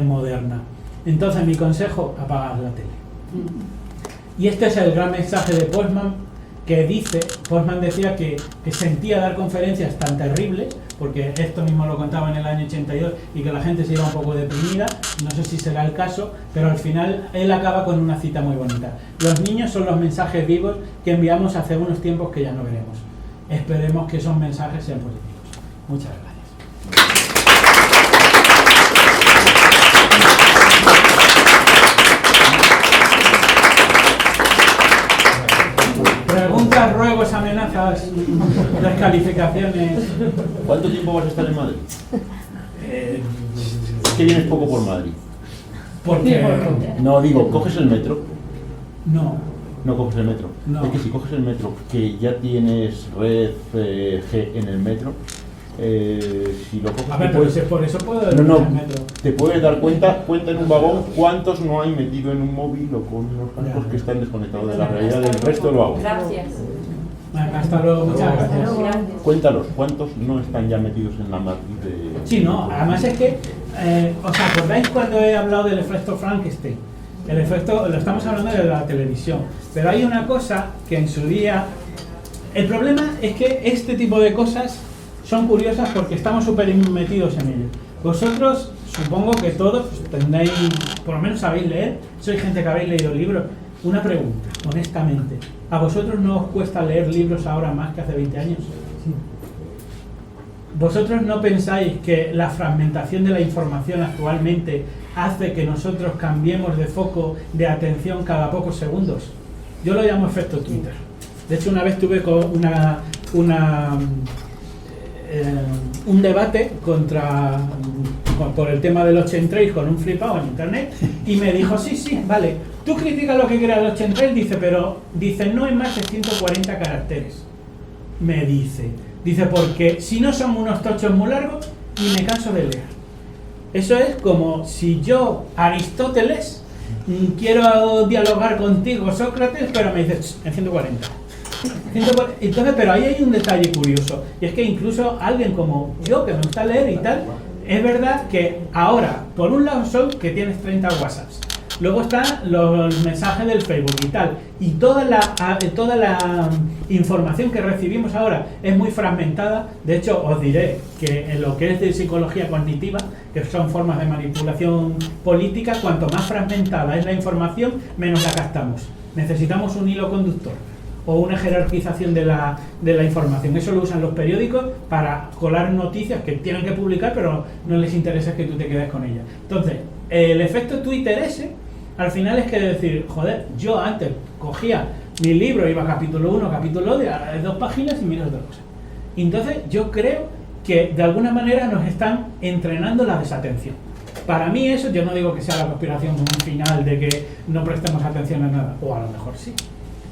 moderna. Entonces mi consejo, apagar la tele. Y este es el gran mensaje de Postman, que dice, Postman decía que sentía dar conferencias tan terribles, porque esto mismo lo contaba en el año 82, y que la gente se iba un poco deprimida, no sé si será el caso, pero al final él acaba con una cita muy bonita. Los niños son los mensajes vivos que enviamos hace unos tiempos que ya no veremos. Esperemos que esos mensajes sean positivos. Muchas gracias. Preguntas, ruegos, amenazas, descalificaciones. ¿Cuánto tiempo vas a estar en Madrid? Es que vienes poco por Madrid. ¿Por qué? No, digo, ¿coges el metro? No. No coges el metro. No. Es que si coges el metro, que ya tienes red G en el metro, si lo coges... A ver, pero si por eso puedo... No, te puedes dar cuenta en un vagón cuántos no hay metido en un móvil o con unos cascos que están desconectados de la realidad del resto del vagón. Gracias. Hasta luego, muchas gracias. Cuéntalos, ¿cuántos no están ya metidos en la matriz de...? Sí, no, además es que, ¿os acordáis cuando he hablado del efecto Frankenstein? El efecto, lo estamos hablando de la televisión, pero hay una cosa que en su día... El problema es que este tipo de cosas son curiosas porque estamos súper metidos en ello. Vosotros, supongo que todos tendréis, por lo menos sabéis leer, sois gente que habéis leído libros. Una pregunta, honestamente, ¿a vosotros no os cuesta leer libros ahora más que hace 20 años? Sí. ¿Vosotros no pensáis que la fragmentación de la información actualmente hace que nosotros cambiemos de foco de atención cada pocos segundos? Yo lo llamo efecto Twitter. De hecho, una vez tuve un debate por el tema de los chemtrails con un flipado en internet, y me dijo, sí, vale, tú criticas lo que crea los chemtrails, dice, no es más de 140 caracteres. Me dice, porque si no son unos tochos muy largos y me canso de leer. Eso es como si yo, Aristóteles, quiero dialogar contigo, Sócrates, pero me dices, en 140. Entonces, pero ahí hay un detalle curioso, y es que incluso alguien como yo, que me gusta leer y tal, es verdad que ahora, por un lado son que tienes 30 WhatsApps, luego están los mensajes del Facebook y tal, y toda la información que recibimos ahora es muy fragmentada. De hecho, os diré que en lo que es de psicología cognitiva, que son formas de manipulación política, cuanto más fragmentada es la información, menos la captamos. Necesitamos un hilo conductor o una jerarquización de la información. Eso lo usan los periódicos para colar noticias que tienen que publicar, pero no les interesa que tú te quedes con ellas. Entonces, el efecto Twitter ese, al final es que decir, joder, yo antes cogía mi libro, iba capítulo 1, capítulo 2 páginas y mira otra cosa. Entonces, yo creo que de alguna manera nos están entrenando la desatención. Para mí eso, yo no digo que sea la conspiración final de que no prestemos atención a nada, o a lo mejor sí.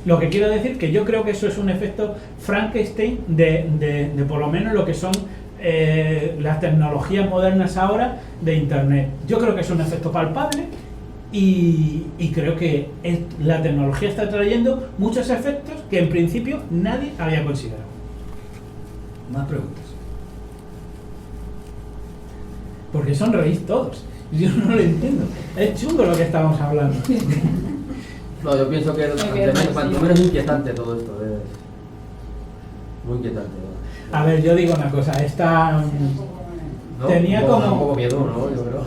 Lo que quiero decir que yo creo que eso es un efecto Frankenstein de por lo menos lo que son las tecnologías modernas ahora de Internet. Yo creo que es un efecto palpable y creo que la tecnología está trayendo muchos efectos que en principio nadie había considerado. Más preguntas. Porque sonreís todos. Yo no lo entiendo. Es chungo lo que estamos hablando. No, yo pienso que cuanto menos inquietante todo esto. Muy inquietante. A ver, yo digo una cosa. ¿No? Tenía un como... poco miedo, ¿no? Yo creo.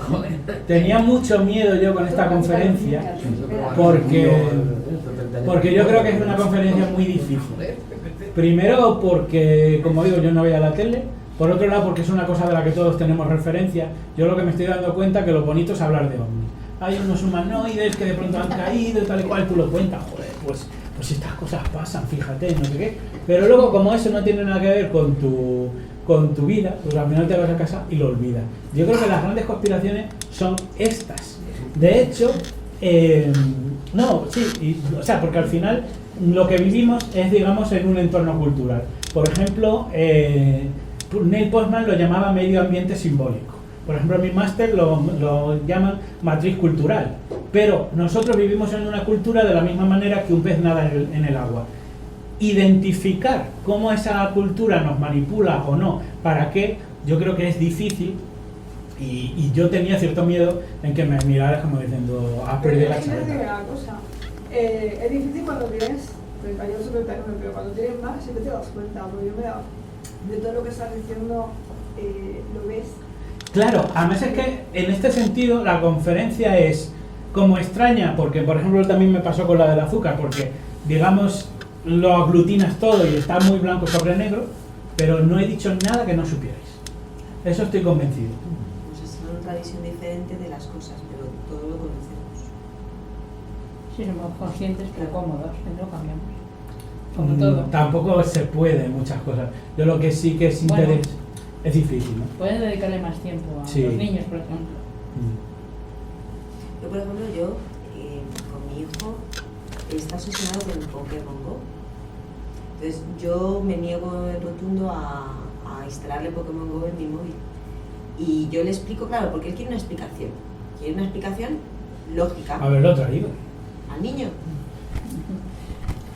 Tenía mucho miedo yo con esta conferencia porque yo creo que es una conferencia muy difícil. Primero porque, como digo, yo no veo la tele. Por otro lado, porque es una cosa de la que todos tenemos referencia. Yo lo que me estoy dando cuenta que lo bonito es hablar de ovnis. Hay unos humanoides que de pronto han caído y tal y cual, tú lo cuentas, joder, pues estas cosas pasan, fíjate, no sé qué. Pero luego, como eso no tiene nada que ver con tu vida, pues al final te vas a casa y lo olvidas. Yo creo que las grandes conspiraciones son estas. De hecho, porque al final lo que vivimos es, digamos, en un entorno cultural. Por ejemplo, Neil Postman lo llamaba medio ambiente simbólico. Por ejemplo, mi máster lo llaman matriz cultural, pero nosotros vivimos en una cultura de la misma manera que un pez nada en el agua. Identificar cómo esa cultura nos manipula o no, para qué, yo creo que es difícil, y yo tenía cierto miedo en que me miraras como diciendo, has perdido la chaveta. Una cosa, es difícil cuando tienes 38 o 39, pero cuando tienes más siempre te das cuenta, porque yo me he dado de todo lo que estás diciendo, lo ves. Claro, además es que en este sentido la conferencia es como extraña, porque por ejemplo también me pasó con la del azúcar, porque digamos lo aglutinas todo y está muy blanco sobre negro, pero no he dicho nada que no supierais. Eso estoy convencido. Pues es otra visión diferente de las cosas, pero todo lo conocemos. Sí, somos conscientes pero cómodos, que no cambiamos. Como todo. Tampoco se puede muchas cosas. Yo lo que sí que es interés es difícil, ¿no? Pueden dedicarle más tiempo a los niños, por ejemplo. Yo, por ejemplo, con mi hijo está obsesionado con el Pokémon Go. Entonces yo me niego en rotundo a instalarle Pokémon Go en mi móvil. Y yo le explico, claro, porque él quiere una explicación. Quiere una explicación lógica. A ver, lo traído. Al niño.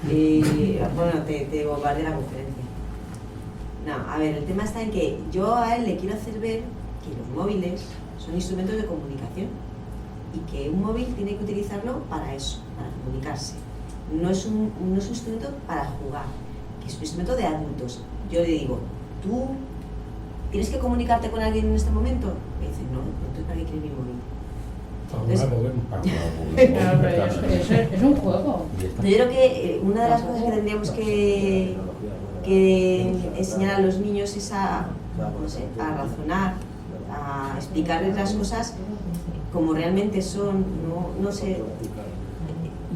Bueno, te bombardeo la conferencia. No, a ver, el tema está en que yo a él le quiero hacer ver que los móviles son instrumentos de comunicación y que un móvil tiene que utilizarlo para eso, para comunicarse. No es un instrumento para jugar, que es un instrumento de adultos. Yo le digo, ¿tú tienes que comunicarte con alguien en este momento? Me dice, no, entonces ¿para qué quieres mi móvil? Entonces, es un juego. Yo creo que una de las cosas que tendríamos que enseñar a los niños es a razonar, a explicarles las cosas como realmente son, no sé.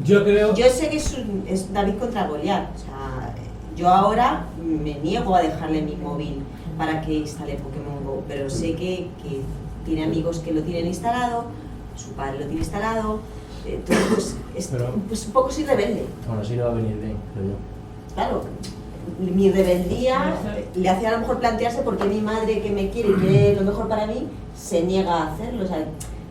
Yo sé que es David contra Goliat. O sea, yo ahora me niego a dejarle mi móvil para que instale Pokémon Go, pero sé que tiene amigos que lo tienen instalado, su padre lo tiene instalado, entonces pues un poco soy rebelde. Bueno, así no va a venir bien, creo yo. Claro, mi rebeldía le hace a lo mejor plantearse por qué mi madre, que me quiere y quiere lo mejor para mí, se niega a hacerlo. O sea,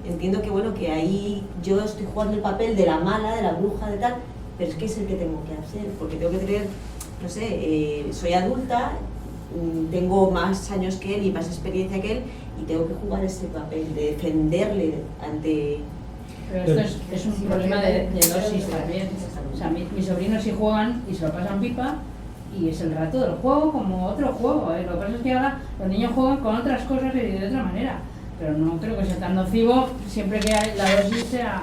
entiendo que bueno, que ahí yo estoy jugando el papel de la mala, de la bruja, de tal, pero es que es el que tengo que hacer, porque tengo que tener, no sé, soy adulta, tengo más años que él y más experiencia que él, y tengo que jugar ese papel de defenderle ante... Pero esto es un problema de dosis también. O sea, mis sobrinos sí juegan y se lo pasan pipa, y es el rato del juego como otro juego, ¿eh? Lo que pasa es que ahora los niños juegan con otras cosas y de otra manera, pero no creo que sea tan nocivo siempre que la dosis sea...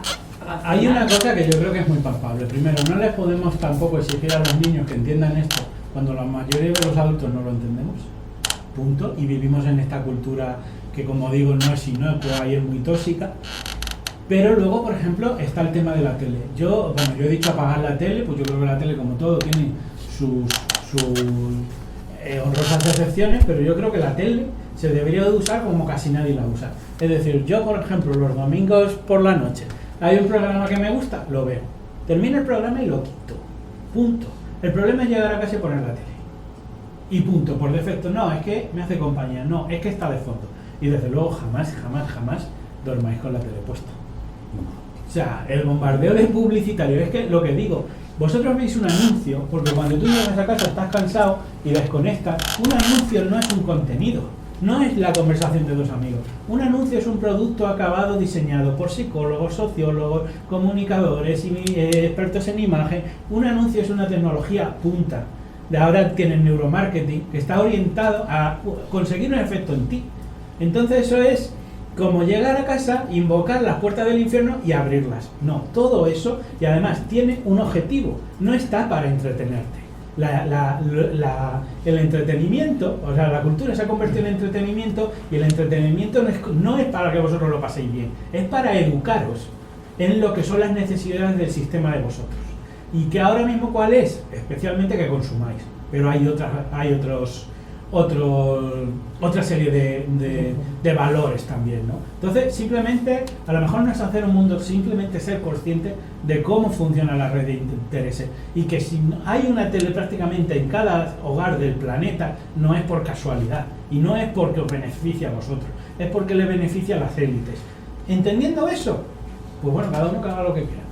Hay una cosa que yo creo que es muy palpable. Primero, no les podemos tampoco exigir a los niños que entiendan esto cuando la mayoría de los adultos no lo entendemos, punto, y vivimos en esta cultura que, como digo, no es inocua y es muy tóxica. Pero luego, por ejemplo, está el tema de la tele. Yo he dicho apagar la tele, pues yo creo que la tele, como todo, tiene sus honrosas excepciones, pero yo creo que la tele se debería de usar como casi nadie la usa. Es decir, yo, por ejemplo, los domingos por la noche, hay un programa que me gusta, lo veo. Termino el programa y lo quito. Punto. El problema es llegar a casa y poner la tele. Y punto, por defecto. No, es que me hace compañía. No, es que está de fondo. Y desde luego jamás dormáis con la tele puesta. O sea, el bombardeo de publicitario, es que lo que digo, vosotros veis un anuncio, porque cuando tú llegas a casa estás cansado y desconectas. Un anuncio no es un contenido, no es la conversación de dos amigos. Un anuncio es un producto acabado diseñado por psicólogos, sociólogos, comunicadores y expertos en imagen. Un anuncio es una tecnología punta. De ahora tienen neuromarketing que está orientado a conseguir un efecto en ti. Entonces eso es como llegar a casa, invocar las puertas del infierno y abrirlas. No, todo eso, y además tiene un objetivo, no está para entretenerte. El entretenimiento, o sea, la cultura se ha convertido en entretenimiento, y el entretenimiento no es para que vosotros lo paséis bien, es para educaros en lo que son las necesidades del sistema de vosotros. Y que ahora mismo, ¿cuál es? Especialmente que consumáis, pero hay otra serie de valores también, ¿no? Entonces, simplemente, a lo mejor no es hacer un mundo, simplemente ser consciente de cómo funciona la red de intereses, y que si hay una tele prácticamente en cada hogar del planeta, no es por casualidad, y no es porque os beneficia a vosotros, es porque le beneficia a las élites. Entendiendo eso, pues bueno, cada uno que haga lo que quiera.